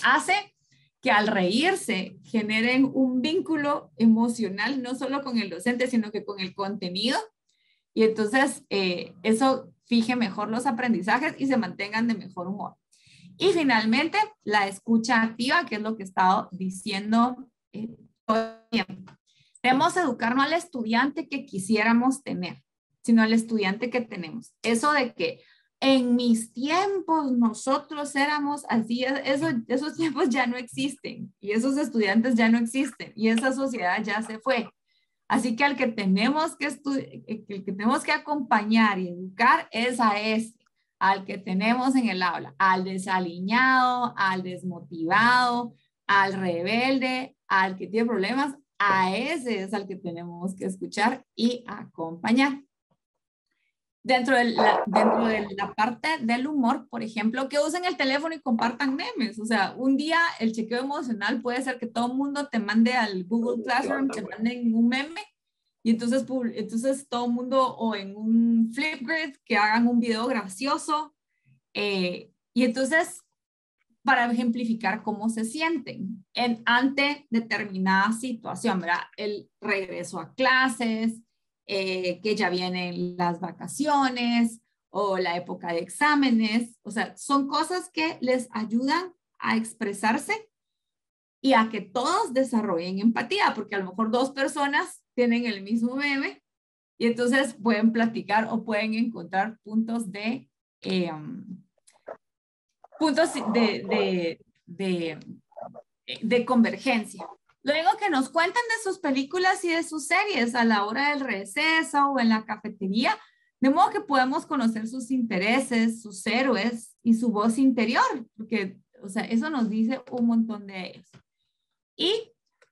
S1: hace que al reírse generen un vínculo emocional, no solo con el docente, sino que con el contenido. Y entonces eso fije mejor los aprendizajes y se mantengan de mejor humor. Y finalmente, la escucha activa, que es lo que he estado diciendo todo el tiempo. Debemos educarnos al estudiante que quisiéramos tener, sino al estudiante que tenemos. Eso de que en mis tiempos nosotros éramos así, esos tiempos ya no existen y esos estudiantes ya no existen y esa sociedad ya se fue. Así que al que tenemos que acompañar y educar es a al que tenemos en el aula, al desaliñado, al desmotivado, al rebelde, al que tiene problemas, a ese es al que tenemos que escuchar y acompañar. Dentro de la parte del humor, por ejemplo, que usen el teléfono y compartan memes. O sea, un día el chequeo emocional puede ser que todo el mundo te mande al Google Classroom, te manden un meme y entonces todo el mundo, o en un Flipgrid, que hagan un video gracioso. Y entonces, para ejemplificar cómo se sienten ante determinada situación, ¿verdad? El regreso a clases, que ya vienen las vacaciones o la época de exámenes. O sea, son cosas que les ayudan a expresarse y a que todos desarrollen empatía, porque a lo mejor dos personas tienen el mismo meme y entonces pueden platicar o pueden encontrar puntos de convergencia. Luego que nos cuenten de sus películas y de sus series a la hora del receso o en la cafetería, De modo que podemos conocer sus intereses, sus héroes y su voz interior, porque, o sea, eso nos dice un montón de ellos. Y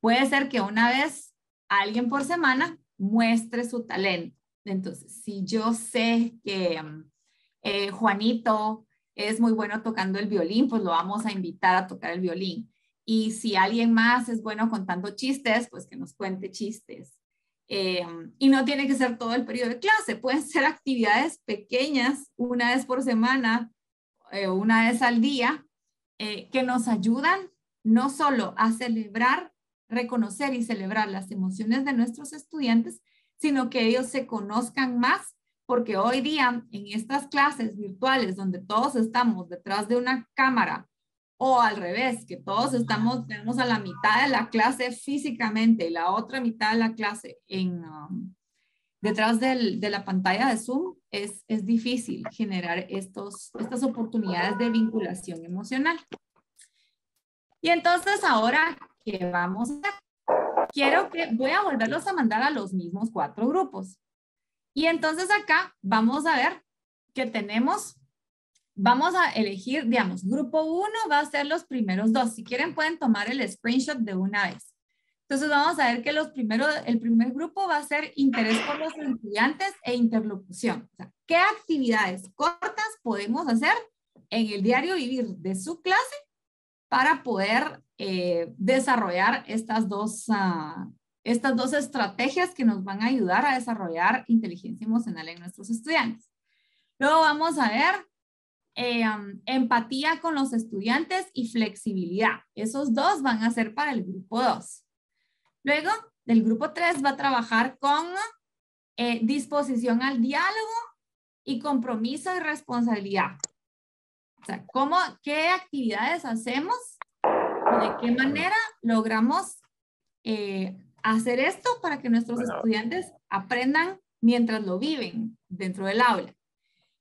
S1: puede ser que una vez alguien por semana muestre su talento. Entonces, si yo sé que Juanito es muy bueno tocando el violín, pues lo vamos a invitar a tocar el violín. Y si alguien más es bueno contando chistes, pues que nos cuente chistes. Y no tiene que ser todo el periodo de clase, pueden ser actividades pequeñas, una vez por semana, una vez al día, que nos ayudan no solo a celebrar, reconocer y celebrar las emociones de nuestros estudiantes, sino que ellos se conozcan más, porque hoy día en estas clases virtuales donde todos estamos detrás de una cámara, o al revés, que todos tenemos a la mitad de la clase físicamente y la otra mitad de la clase detrás de la pantalla de Zoom, es difícil generar estas oportunidades de vinculación emocional. Y entonces ahora, ¿qué vamos a hacer? Voy a volverlos a mandar a los mismos 4 grupos. Y entonces acá vamos a ver que vamos a elegir, digamos, grupo 1 va a ser los primeros 2. Si quieren pueden tomar el screenshot de una vez. Entonces vamos a ver que el primer grupo va a ser interés por los estudiantes e interlocución. O sea, ¿qué actividades cortas podemos hacer en el diario vivir de su clase para poder desarrollar estas dos estrategias que nos van a ayudar a desarrollar inteligencia emocional en nuestros estudiantes? Luego vamos a ver empatía con los estudiantes y flexibilidad. Esos 2 van a ser para el grupo 2. Luego, el grupo 3 va a trabajar con disposición al diálogo y compromiso y responsabilidad. O sea, ¿qué actividades hacemos? ¿De qué manera logramos hacer esto para que nuestros estudiantes aprendan mientras lo viven dentro del aula?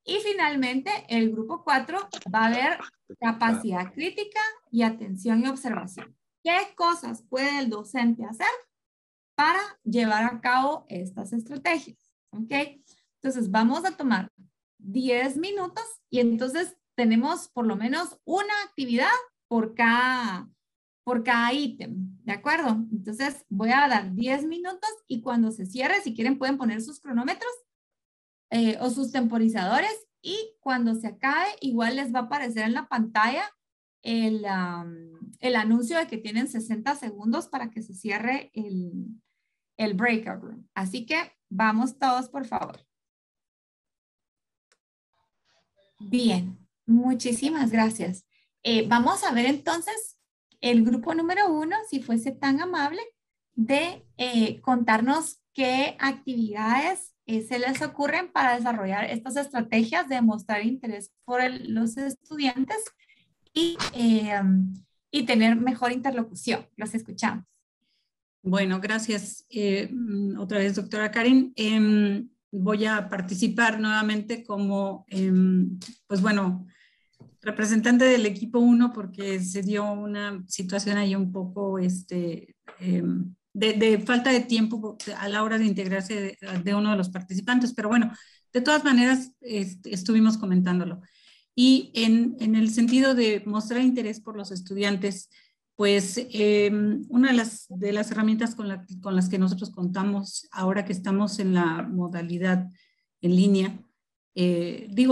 S1: Y finalmente, el grupo 4 va a ver capacidad crítica y atención y observación. ¿Qué cosas puede el docente hacer para llevar a cabo estas estrategias? ¿Ok? Entonces, vamos a tomar 10 minutos y entonces tenemos por lo menos una actividad por cada ítem, ¿de acuerdo? Entonces, voy a dar 10 minutos y cuando se cierre, si quieren pueden poner sus cronómetros o sus temporizadores, y cuando se acabe igual les va a aparecer en la pantalla el anuncio de que tienen 60 segundos para que se cierre el breakout room. Así que vamos todos, por favor. Bien, muchísimas gracias. Vamos a ver entonces el grupo número 1, si fuese tan amable de contarnos qué actividades se les ocurren para desarrollar estas estrategias de mostrar interés por los estudiantes y tener mejor interlocución. Los escuchamos.
S3: Bueno, gracias otra vez, doctora Karen. Voy a participar nuevamente como, pues bueno, representante del equipo 1 porque se dio una situación ahí un poco de falta de tiempo a la hora de integrarse de uno de los participantes, pero bueno, de todas maneras estuvimos comentándolo. Y en el sentido de mostrar interés por los estudiantes, pues una de las herramientas con las que nosotros contamos ahora que estamos en la modalidad en línea,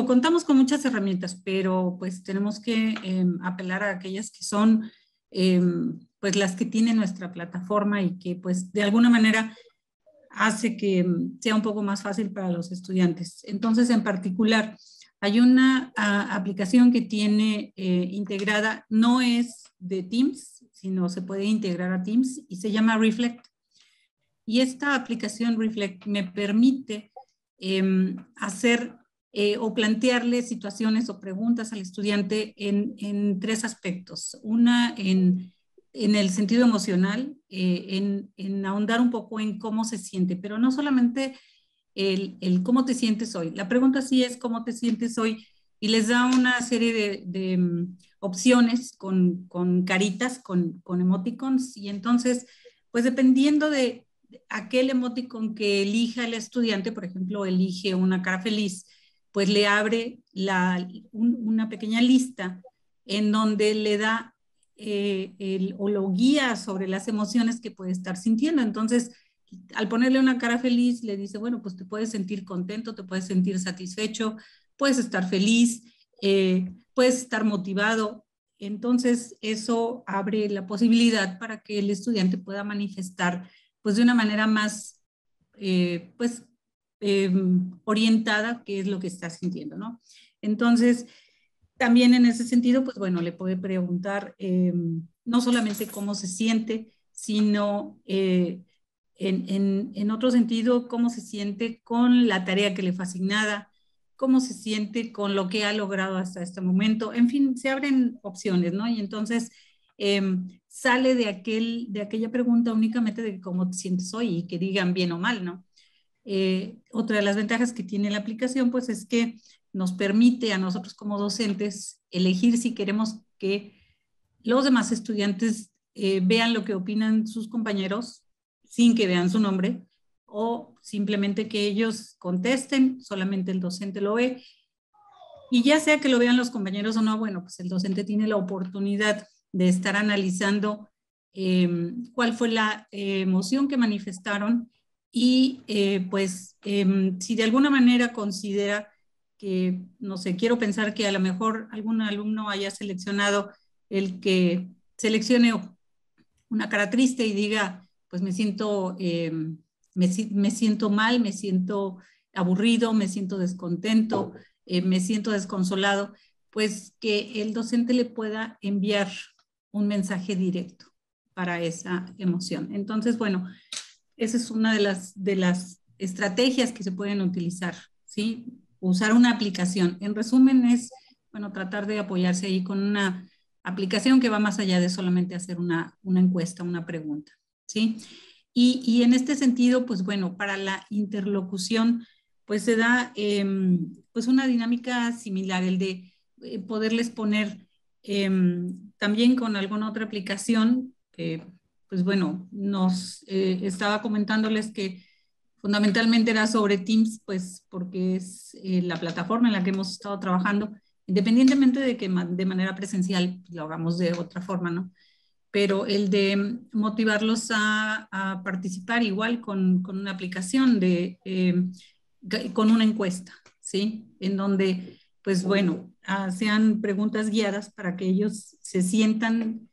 S3: contamos con muchas herramientas, pero pues tenemos que apelar a aquellas que son pues las que tiene nuestra plataforma y que pues de alguna manera hace que sea un poco más fácil para los estudiantes. Entonces, en particular, hay una aplicación que tiene integrada, no es de Teams, sino se puede integrar a Teams y se llama Reflect. Y esta aplicación Reflect me permite hacer o plantearle situaciones o preguntas al estudiante en 3 aspectos. Una en el sentido emocional, en ahondar un poco en cómo se siente, pero no solamente el cómo te sientes hoy. La pregunta sí es cómo te sientes hoy y les da una serie de opciones con caritas, con emoticons y entonces, pues dependiendo de aquel emoticon que elija el estudiante, por ejemplo, elige una cara feliz, pues le abre una pequeña lista en donde le da o lo guía sobre las emociones que puede estar sintiendo. Entonces, al ponerle una cara feliz, le dice, bueno, pues te puedes sentir contento, te puedes sentir satisfecho, puedes estar feliz, puedes estar motivado. Entonces, eso abre la posibilidad para que el estudiante pueda manifestar, pues, de una manera más, orientada qué es lo que está sintiendo, ¿no? Entonces, también en ese sentido, pues, bueno, le puede preguntar no solamente cómo se siente, sino en otro sentido, cómo se siente con la tarea que le fue asignada, cómo se siente con lo que ha logrado hasta este momento. En fin, se abren opciones, ¿no? Y entonces sale de aquella pregunta únicamente de cómo te sientes hoy y que digan bien o mal, ¿no? Otra de las ventajas que tiene la aplicación, pues, es que nos permite a nosotros como docentes elegir si queremos que los demás estudiantes vean lo que opinan sus compañeros sin que vean su nombre, o simplemente que ellos contesten, solamente el docente lo ve. Y ya sea que lo vean los compañeros o no, bueno, pues el docente tiene la oportunidad de estar analizando cuál fue la emoción que manifestaron y si de alguna manera considera que, no sé, quiero pensar que a lo mejor algún alumno haya seleccionado el que seleccione una cara triste y diga, pues me siento mal, me siento aburrido, me siento descontento, me siento desconsolado, pues que el docente le pueda enviar un mensaje directo para esa emoción. Entonces, bueno, esa es una de las estrategias que se pueden utilizar, ¿sí? Usar una aplicación. En resumen es, bueno, tratar de apoyarse ahí con una aplicación que va más allá de solamente hacer una encuesta, una pregunta, ¿sí? Y en este sentido, pues bueno, para la interlocución, pues se da pues una dinámica similar, el de poderles poner también con alguna otra aplicación, pues bueno, estaba comentándoles que fundamentalmente era sobre Teams, pues porque es la plataforma en la que hemos estado trabajando, independientemente de que de manera presencial lo hagamos de otra forma, ¿no? Pero el de motivarlos a participar igual con una aplicación, con una encuesta, ¿sí? En donde, pues bueno, sean preguntas guiadas para que ellos se sientan,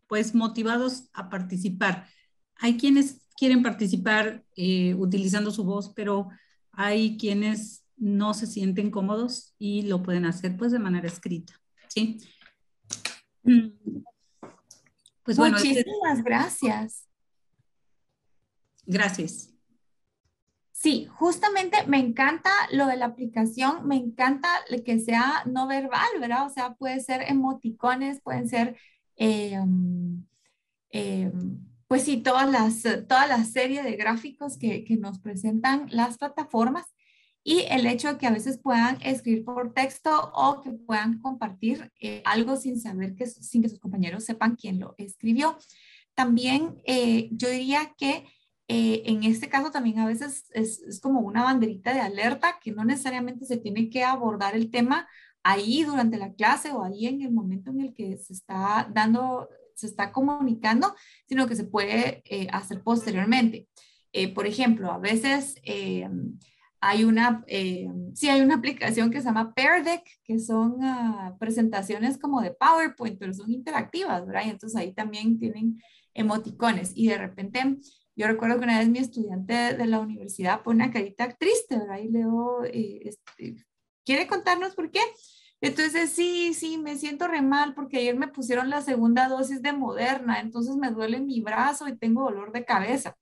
S3: pues, motivados a participar. Hay quienes quieren participar utilizando su voz, pero hay quienes no se sienten cómodos y lo pueden hacer, pues, de manera escrita, ¿sí? Pues bueno,
S1: muchísimas gracias.
S3: Gracias.
S1: Sí, justamente me encanta lo de la aplicación, me encanta que sea no verbal, ¿verdad? O sea, puede ser emoticones, pueden ser, pues sí, toda la serie de gráficos que nos presentan las plataformas. Y el hecho de que a veces puedan escribir por texto o que puedan compartir algo sin saber sin que sus compañeros sepan quién lo escribió. También yo diría que en este caso también a veces es como una banderita de alerta que no necesariamente se tiene que abordar el tema ahí durante la clase o ahí en el momento en el que se está comunicando, sino que se puede hacer posteriormente. Por ejemplo, a veces hay una aplicación que se llama Pear Deck, que son presentaciones como de PowerPoint, pero son interactivas, ¿verdad? Y entonces ahí también tienen emoticones. Y de repente, yo recuerdo que una vez mi estudiante de la universidad pone una carita triste, ¿verdad? Y leo, ¿quiere contarnos por qué? Entonces, sí, me siento re mal porque ayer me pusieron la segunda dosis de Moderna, entonces me duele mi brazo y tengo dolor de cabeza.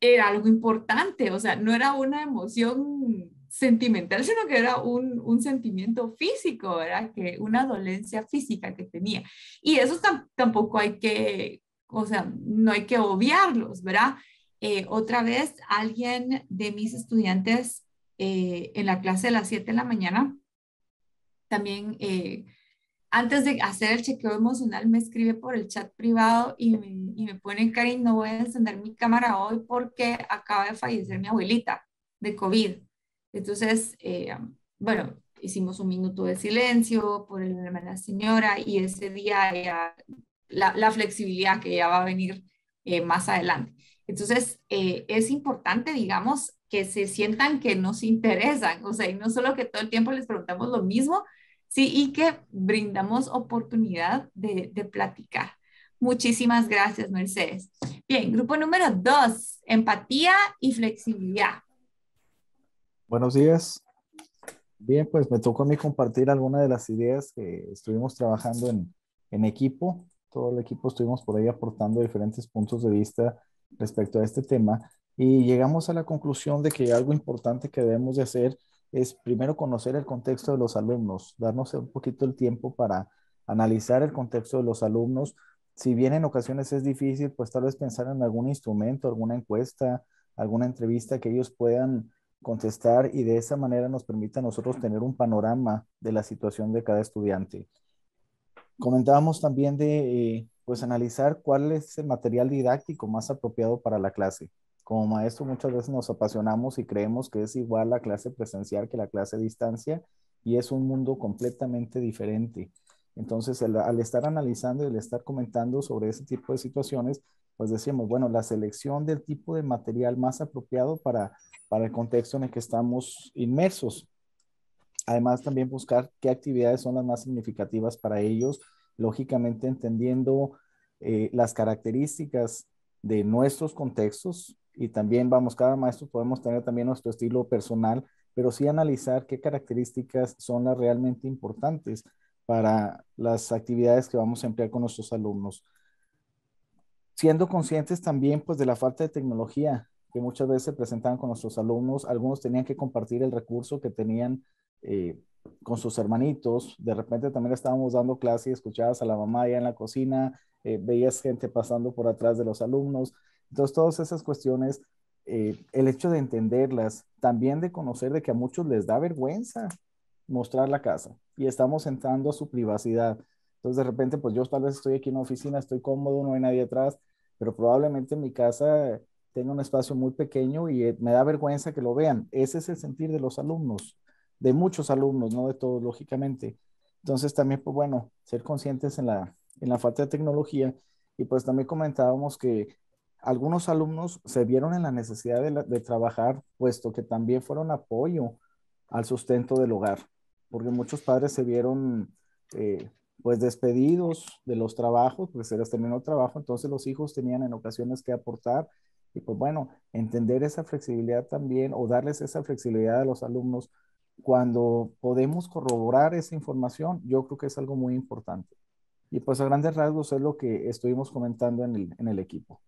S1: Era algo importante, o sea, no era una emoción sentimental, sino que era un sentimiento físico, ¿verdad? Una dolencia física que tenía. Y eso tampoco hay que, o sea, no hay que obviarlos, ¿verdad? Otra vez, alguien de mis estudiantes en la clase de las 7 de la mañana también antes de hacer el chequeo emocional me escribe por el chat privado y me pone, Karin, no voy a encender mi cámara hoy porque acaba de fallecer mi abuelita de COVID. Entonces, bueno, hicimos un minuto de silencio por el alma de la señora y ese día la flexibilidad que ya va a venir más adelante. Entonces, es importante, digamos, que se sientan que nos interesan, o sea, y no solo que todo el tiempo les preguntamos lo mismo, sí, y que brindamos oportunidad de platicar. Muchísimas gracias, Mercedes. Bien, grupo número 2, empatía y flexibilidad.
S10: Buenos días. Bien, pues me tocó a mí compartir algunas de las ideas que estuvimos trabajando en equipo. Todo el equipo estuvimos por ahí aportando diferentes puntos de vista respecto a este tema y llegamos a la conclusión de que algo importante que debemos de hacer es primero conocer el contexto de los alumnos, darnos un poquito el tiempo para analizar el contexto de los alumnos. Si bien en ocasiones es difícil, pues tal vez pensar en algún instrumento, alguna encuesta, alguna entrevista que ellos puedan contestar y de esa manera nos permita a nosotros tener un panorama de la situación de cada estudiante. Comentábamos también de pues analizar cuál es el material didáctico más apropiado para la clase. Como maestro muchas veces nos apasionamos y creemos que es igual la clase presencial que la clase a distancia y es un mundo completamente diferente. Entonces, al estar analizando y al estar comentando sobre ese tipo de situaciones, pues decíamos, bueno, la selección del tipo de material más apropiado para el contexto en el que estamos inmersos. Además, también buscar qué actividades son las más significativas para ellos, lógicamente entendiendo las características de nuestros contextos y también, vamos, cada maestro podemos tener también nuestro estilo personal, pero sí analizar qué características son las realmente importantes para las actividades que vamos a emplear con nuestros alumnos. Siendo conscientes también, pues, de la falta de tecnología que muchas veces se presentaban con nuestros alumnos. Algunos tenían que compartir el recurso que tenían con sus hermanitos. De repente también estábamos dando clase y escuchabas a la mamá allá en la cocina, veías gente pasando por atrás de los alumnos. Entonces, todas esas cuestiones, el hecho de entenderlas, también de conocer de que a muchos les da vergüenza mostrar la casa y estamos entrando a su privacidad. Entonces, de repente, pues yo tal vez estoy aquí en la oficina, estoy cómodo, no hay nadie atrás, pero probablemente en mi casa tengo un espacio muy pequeño y me da vergüenza que lo vean. Ese es el sentir de los alumnos, de muchos alumnos, no de todos, lógicamente. Entonces, también, pues bueno, ser conscientes en la falta de tecnología y pues también comentábamos que algunos alumnos se vieron en la necesidad de trabajar, puesto que también fueron apoyo al sustento del hogar, porque muchos padres se vieron pues despedidos de los trabajos, pues se les terminó el trabajo, entonces los hijos tenían en ocasiones que aportar y pues bueno, entender esa flexibilidad también o darles esa flexibilidad a los alumnos cuando podemos corroborar esa información, yo creo que es algo muy importante. Y pues a grandes rasgos es lo que estuvimos comentando en el equipo.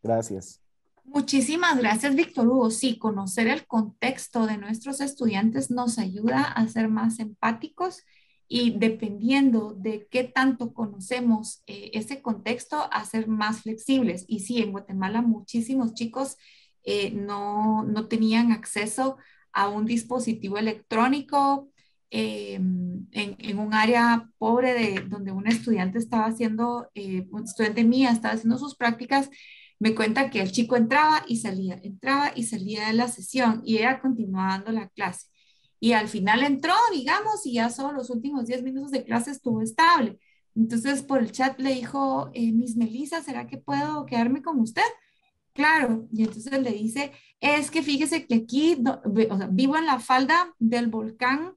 S10: Gracias.
S1: Muchísimas gracias, Víctor Hugo. Sí, conocer el contexto de nuestros estudiantes nos ayuda a ser más empáticos y dependiendo de qué tanto conocemos ese contexto, a ser más flexibles. Y sí, en Guatemala muchísimos chicos no tenían acceso a un dispositivo electrónico en un área pobre donde un estudiante estaba haciendo, un estudiante mía estaba haciendo sus prácticas. Me cuenta que el chico entraba y salía de la sesión y ella continuaba dando la clase. Y al final entró, digamos, y ya solo los últimos 10 minutos de clase estuvo estable. Entonces por el chat le dijo, Miss Melissa, ¿será que puedo quedarme con usted? Claro, y entonces le dice, es que fíjese que aquí, o sea, vivo en la falda del volcán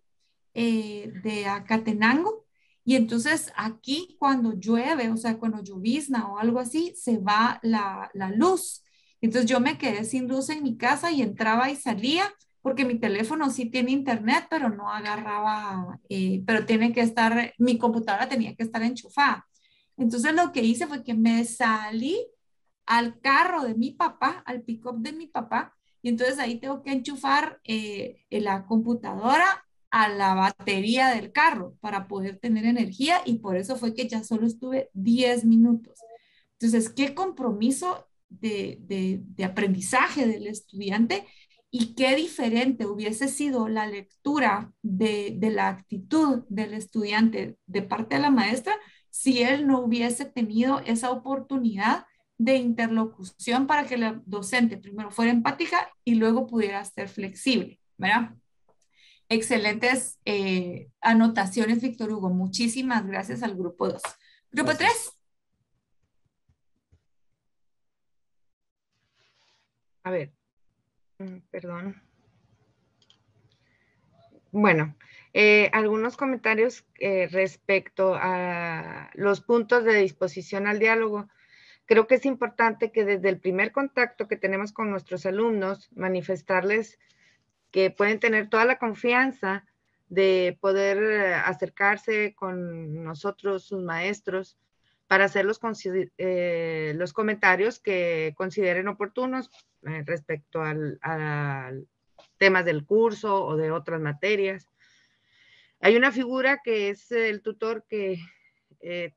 S1: de Acatenango, y entonces aquí cuando llueve, o sea, cuando llovizna o algo así, se va la luz. Entonces yo me quedé sin luz en mi casa y entraba y salía, porque mi teléfono sí tiene internet, pero no agarraba, pero tiene que estar, mi computadora tenía que estar enchufada. Entonces lo que hice fue que me salí al carro de mi papá, al pick-up de mi papá, y entonces ahí tengo que enchufar la computadora a la batería del carro para poder tener energía y por eso fue que ya solo estuve 10 minutos. Entonces, qué compromiso de aprendizaje del estudiante Y qué diferente hubiese sido la lectura de la actitud del estudiante de parte de la maestra si él no hubiese tenido esa oportunidad de interlocución para que la docente primero fuera empática y luego pudiera ser flexible, ¿verdad? Excelentes anotaciones, Víctor Hugo. Muchísimas gracias al grupo 2. Grupo 3.
S5: A ver, perdón. Bueno, algunos comentarios respecto a los puntos de disposición al diálogo. Creo que es importante que desde el primer contacto que tenemos con nuestros alumnos, manifestarles que pueden tener toda la confianza de poder acercarse con nosotros, sus maestros, para hacer los comentarios que consideren oportunos respecto a temas del curso o de otras materias. Hay una figura que es el tutor que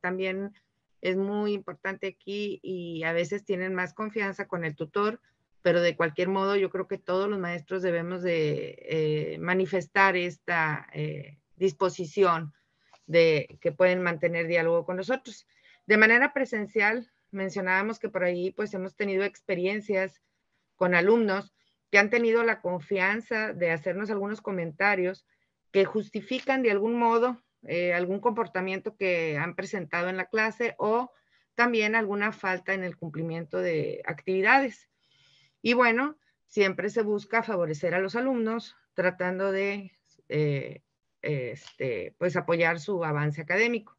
S5: también es muy importante aquí y a veces tienen más confianza con el tutor, pero de cualquier modo yo creo que todos los maestros debemos de manifestar esta disposición de que pueden mantener diálogo con nosotros. De manera presencial, mencionábamos que por ahí pues hemos tenido experiencias con alumnos que han tenido la confianza de hacernos algunos comentarios que justifican de algún modo algún comportamiento que han presentado en la clase o también alguna falta en el cumplimiento de actividades. Y bueno, siempre se busca favorecer a los alumnos tratando de pues apoyar su avance académico.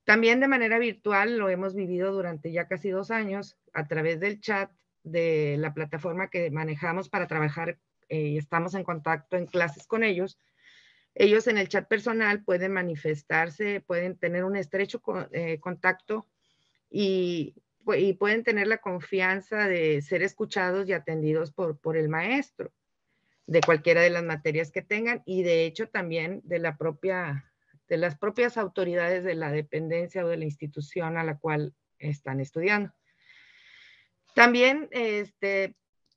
S5: También de manera virtual lo hemos vivido durante ya casi 2 años a través del chat de la plataforma que manejamos para trabajar y estamos en contacto en clases con ellos. Ellos en el chat personal pueden manifestarse, pueden tener un estrecho contacto y pueden tener la confianza de ser escuchados y atendidos por el maestro de cualquiera de las materias que tengan y de hecho también de las propias autoridades de la dependencia o de la institución a la cual están estudiando. También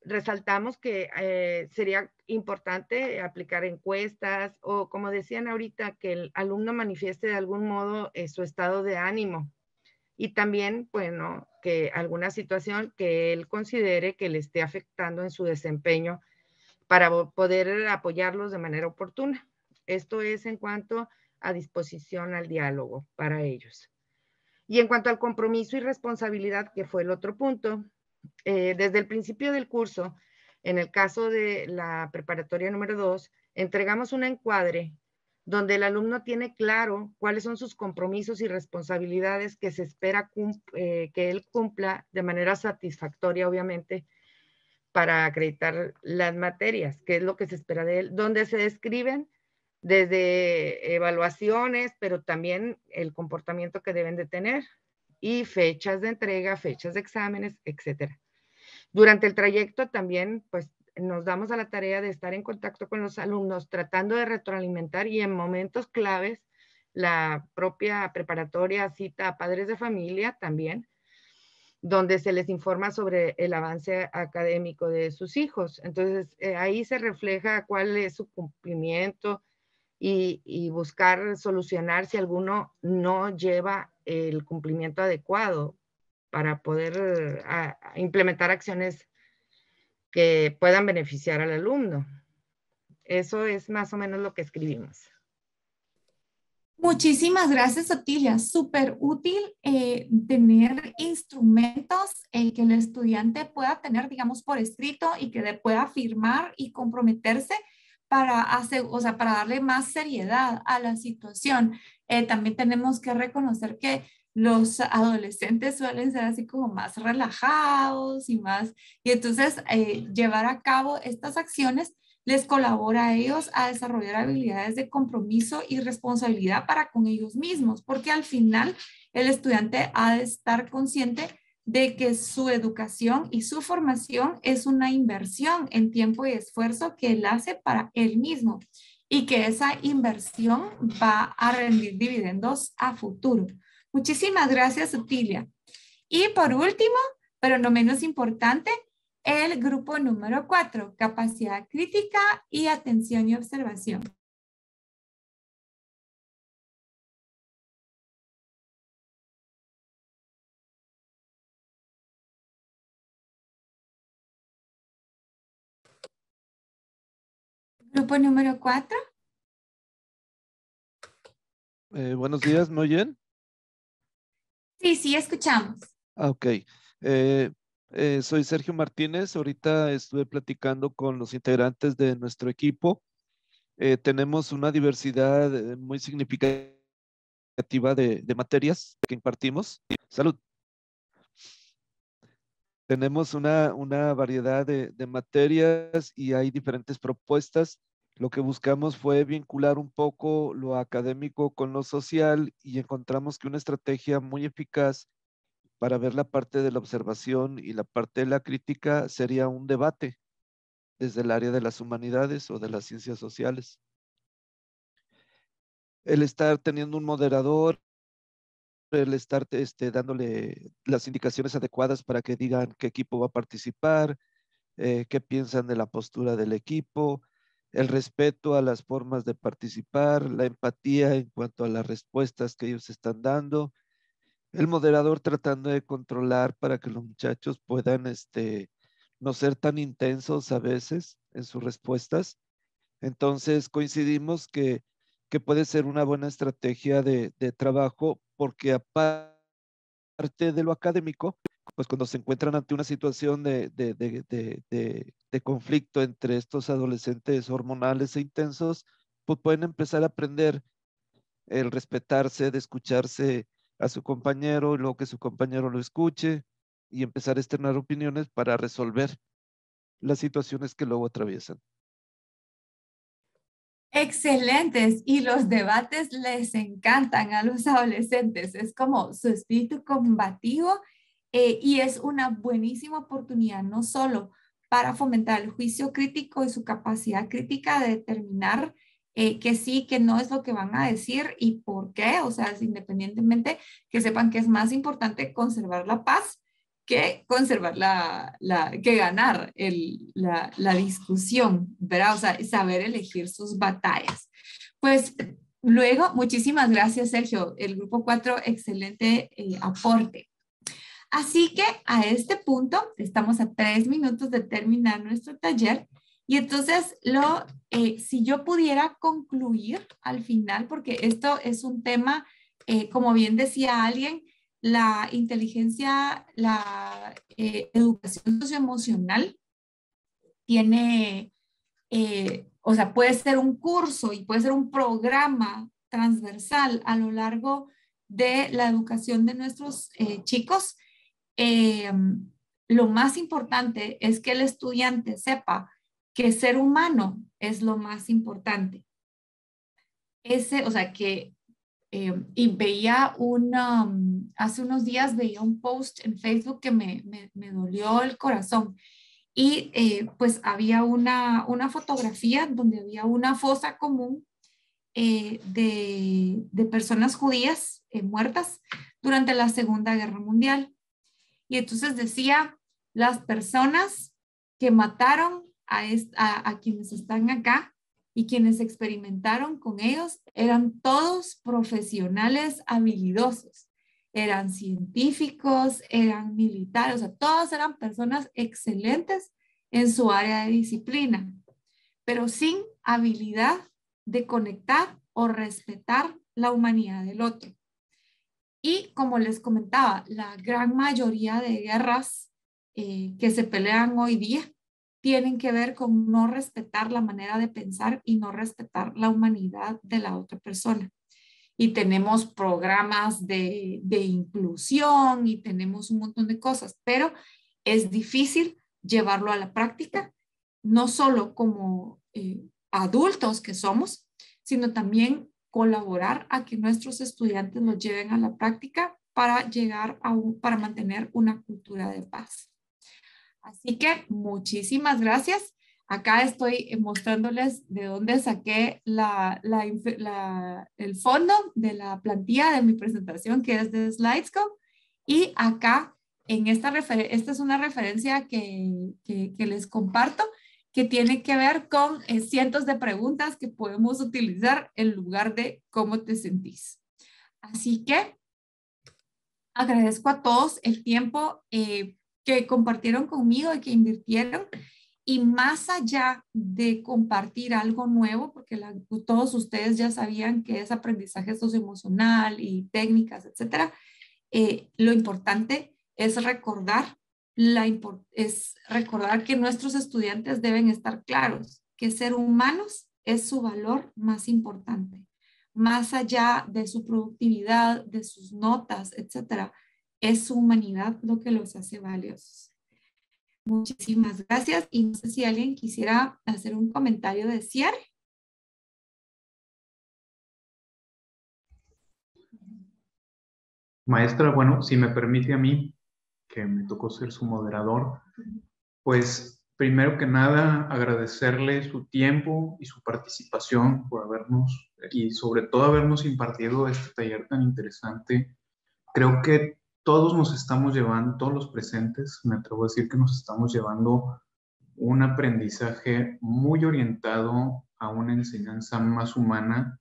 S5: resaltamos que sería importante aplicar encuestas o, como decían ahorita, que el alumno manifieste de algún modo su estado de ánimo y también, bueno, que alguna situación que él considere que le esté afectando en su desempeño para poder apoyarlos de manera oportuna. Esto es en cuanto a disposición al diálogo para ellos. Y en cuanto al compromiso y responsabilidad, que fue el otro punto, desde el principio del curso, en el caso de la preparatoria número 2, entregamos un encuadre donde el alumno tiene claro cuáles son sus compromisos y responsabilidades que se espera que él cumpla de manera satisfactoria, obviamente, para acreditar las materias, que es lo que se espera de él, donde se describen desde evaluaciones, pero también el comportamiento que deben de tener y fechas de entrega, fechas de exámenes, etcétera. Durante el trayecto también, pues, nos damos a la tarea de estar en contacto con los alumnos, tratando de retroalimentar y en momentos claves, la propia preparatoria cita a padres de familia también, donde se les informa sobre el avance académico de sus hijos. Entonces, ahí se refleja cuál es su cumplimiento y buscar solucionar si alguno no lleva el cumplimiento adecuado para poder implementar acciones que puedan beneficiar al alumno. Eso es más o menos lo que escribimos.
S1: Muchísimas gracias, Otilia. Súper útil tener instrumentos que el estudiante pueda tener, digamos, por escrito y que pueda firmar y comprometerse para darle más seriedad a la situación. También tenemos que reconocer que los adolescentes suelen ser así como más relajados y entonces llevar a cabo estas acciones les colabora a ellos a desarrollar habilidades de compromiso y responsabilidad para con ellos mismos, porque al final el estudiante ha de estar consciente de que su educación y su formación es una inversión en tiempo y esfuerzo que él hace para él mismo y que esa inversión va a rendir dividendos a futuro. Muchísimas gracias, Otilia. Y por último, pero no menos importante, el grupo número 4, capacidad crítica y atención y observación. Grupo número 4.
S11: Buenos días, ¿me oyen?
S1: Sí, sí, escuchamos.
S11: Ok. Soy Sergio Martínez. Ahorita estuve platicando con los integrantes de nuestro equipo. Tenemos una diversidad muy significativa de materias que impartimos. Salud. Tenemos una variedad de materias y hay diferentes propuestas. Lo que buscamos fue vincular un poco lo académico con lo social y encontramos que una estrategia muy eficaz para ver la parte de la observación y la parte de la crítica sería un debate desde el área de las humanidades o de las ciencias sociales. El estar teniendo un moderador, el estar dándole las indicaciones adecuadas para que digan qué equipo va a participar, qué piensan de la postura del equipo, el respeto a las formas de participar, la empatía en cuanto a las respuestas que ellos están dando, el moderador tratando de controlar para que los muchachos puedan no ser tan intensos a veces en sus respuestas. Entonces coincidimos que puede ser una buena estrategia de trabajo porque aparte de lo académico, pues cuando se encuentran ante una situación de conflicto entre estos adolescentes hormonales e intensos, pues pueden empezar a aprender el respetarse, de escucharse a su compañero, y luego que su compañero lo escuche y empezar a externar opiniones para resolver las situaciones que luego atraviesan.
S1: Excelentes. Y los debates les encantan a los adolescentes. Es como su espíritu combativo y es una buenísima oportunidad no solo para fomentar el juicio crítico y su capacidad crítica de determinar que sí, que no es lo que van a decir y por qué. O sea, independientemente que sepan que es más importante conservar la paz que conservar que ganar la discusión, ¿verdad? O sea, saber elegir sus batallas. Pues luego, muchísimas gracias, Sergio. El grupo 4, excelente aporte. Así que a este punto, estamos a 3 minutos de terminar nuestro taller. Y entonces, si yo pudiera concluir al final, porque esto es un tema, como bien decía alguien, la inteligencia, la educación socioemocional tiene, o sea, puede ser un curso y puede ser un programa transversal a lo largo de la educación de nuestros chicos. Lo más importante es que el estudiante sepa que ser humano es lo más importante. O sea, que y veía hace unos días veía un post en Facebook que me dolió el corazón. Y pues había una fotografía donde había una fosa común de personas judías muertas durante la Segunda Guerra Mundial. Y entonces decía, las personas que mataron a quienes están acá y quienes experimentaron con ellos eran todos profesionales habilidosos. Eran científicos, eran militares, o sea, todas eran personas excelentes en su área de disciplina, pero sin habilidad de conectar o respetar la humanidad del otro. Y como les comentaba, la gran mayoría de guerras que se pelean hoy día tienen que ver con no respetar la manera de pensar y no respetar la humanidad de la otra persona. Y tenemos programas de inclusión y tenemos un montón de cosas, pero es difícil llevarlo a la práctica, no solo como adultos que somos, sino también colaborar a que nuestros estudiantes lo lleven a la práctica para para mantener una cultura de paz. Así que muchísimas gracias. Acá estoy mostrándoles de dónde saqué el fondo de la plantilla de mi presentación, que es de SlidesGo. Y acá esta es una referencia que les comparto, que tiene que ver con cientos de preguntas que podemos utilizar en lugar de cómo te sentís. Así que agradezco a todos el tiempo que compartieron conmigo y que invirtieron. Y más allá de compartir algo nuevo, porque todos ustedes ya sabían que es aprendizaje socioemocional y técnicas, etcétera, lo importante es recordar que nuestros estudiantes deben estar claros que ser humanos es su valor más importante. Más allá de su productividad, de sus notas, etcétera, es su humanidad lo que los hace valiosos. Muchísimas gracias y no sé si alguien quisiera hacer un comentario de cierre.
S2: Maestra, bueno, si me permite a mí, que me tocó ser su moderador, pues primero que nada agradecerle su tiempo y su participación por habernos, y sobre todo habernos impartido este taller tan interesante. Creo que todos nos estamos llevando, todos los presentes, me atrevo a decir que nos estamos llevando un aprendizaje muy orientado a una enseñanza más humana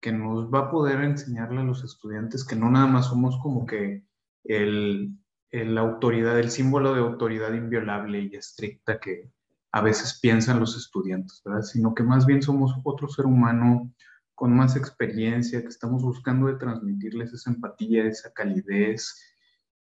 S2: que nos va a poder enseñarle a los estudiantes que no nada más somos como que la autoridad, el símbolo de autoridad inviolable y estricta que a veces piensan los estudiantes, ¿verdad? Sino que más bien somos otro ser humano con más experiencia, que estamos buscando de transmitirles esa empatía, esa calidez,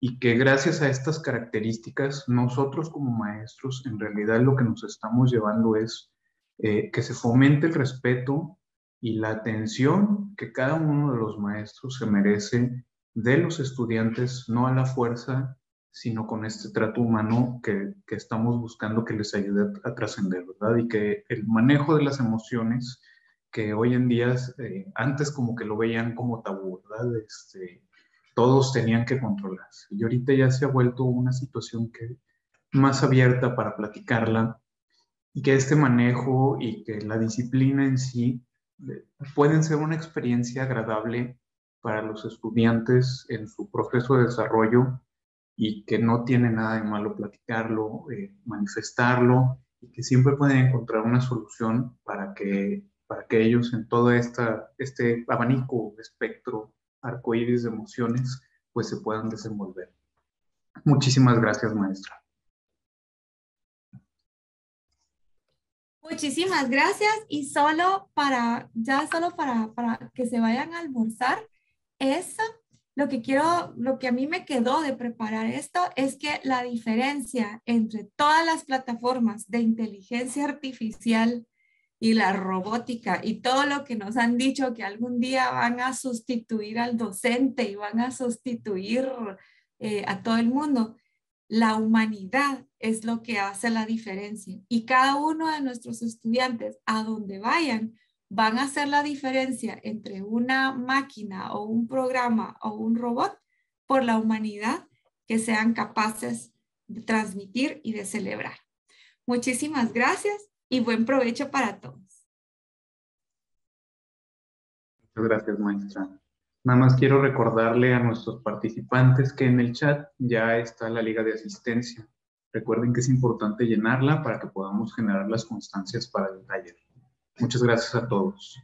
S2: y que gracias a estas características, nosotros como maestros, en realidad lo que nos estamos llevando es que se fomente el respeto y la atención que cada uno de los maestros se merece de los estudiantes, no a la fuerza, sino con este trato humano que estamos buscando que les ayude a trascender, ¿verdad? Y que el manejo de las emociones, que hoy en día, antes como que lo veían como tabú, ¿verdad? Todos tenían que controlarse. Y ahorita ya se ha vuelto una situación que más abierta para platicarla, y que este manejo y que la disciplina en sí pueden ser una experiencia agradable para los estudiantes en su proceso de desarrollo, y que no tiene nada de malo platicarlo, manifestarlo, y que siempre pueden encontrar una solución para que ellos en todo este abanico, espectro, arcoíris de emociones, pues se puedan desenvolver. Muchísimas gracias, maestra.
S1: Muchísimas gracias, y solo para que se vayan a almorzar, lo que a mí me quedó de preparar esto es que la diferencia entre todas las plataformas de inteligencia artificial y la robótica y todo lo que nos han dicho que algún día van a sustituir al docente y van a sustituir a todo el mundo, la humanidad es lo que hace la diferencia, y cada uno de nuestros estudiantes, a donde vayan, van a hacer la diferencia entre una máquina o un programa o un robot por la humanidad que sean capaces de transmitir y de celebrar. Muchísimas gracias y buen provecho para todos.
S2: Muchas gracias, maestra. Nada más quiero recordarle a nuestros participantes que en el chat ya está la liga de asistencia. Recuerden que es importante llenarla para que podamos generar las constancias para el taller. Muchas gracias a todos.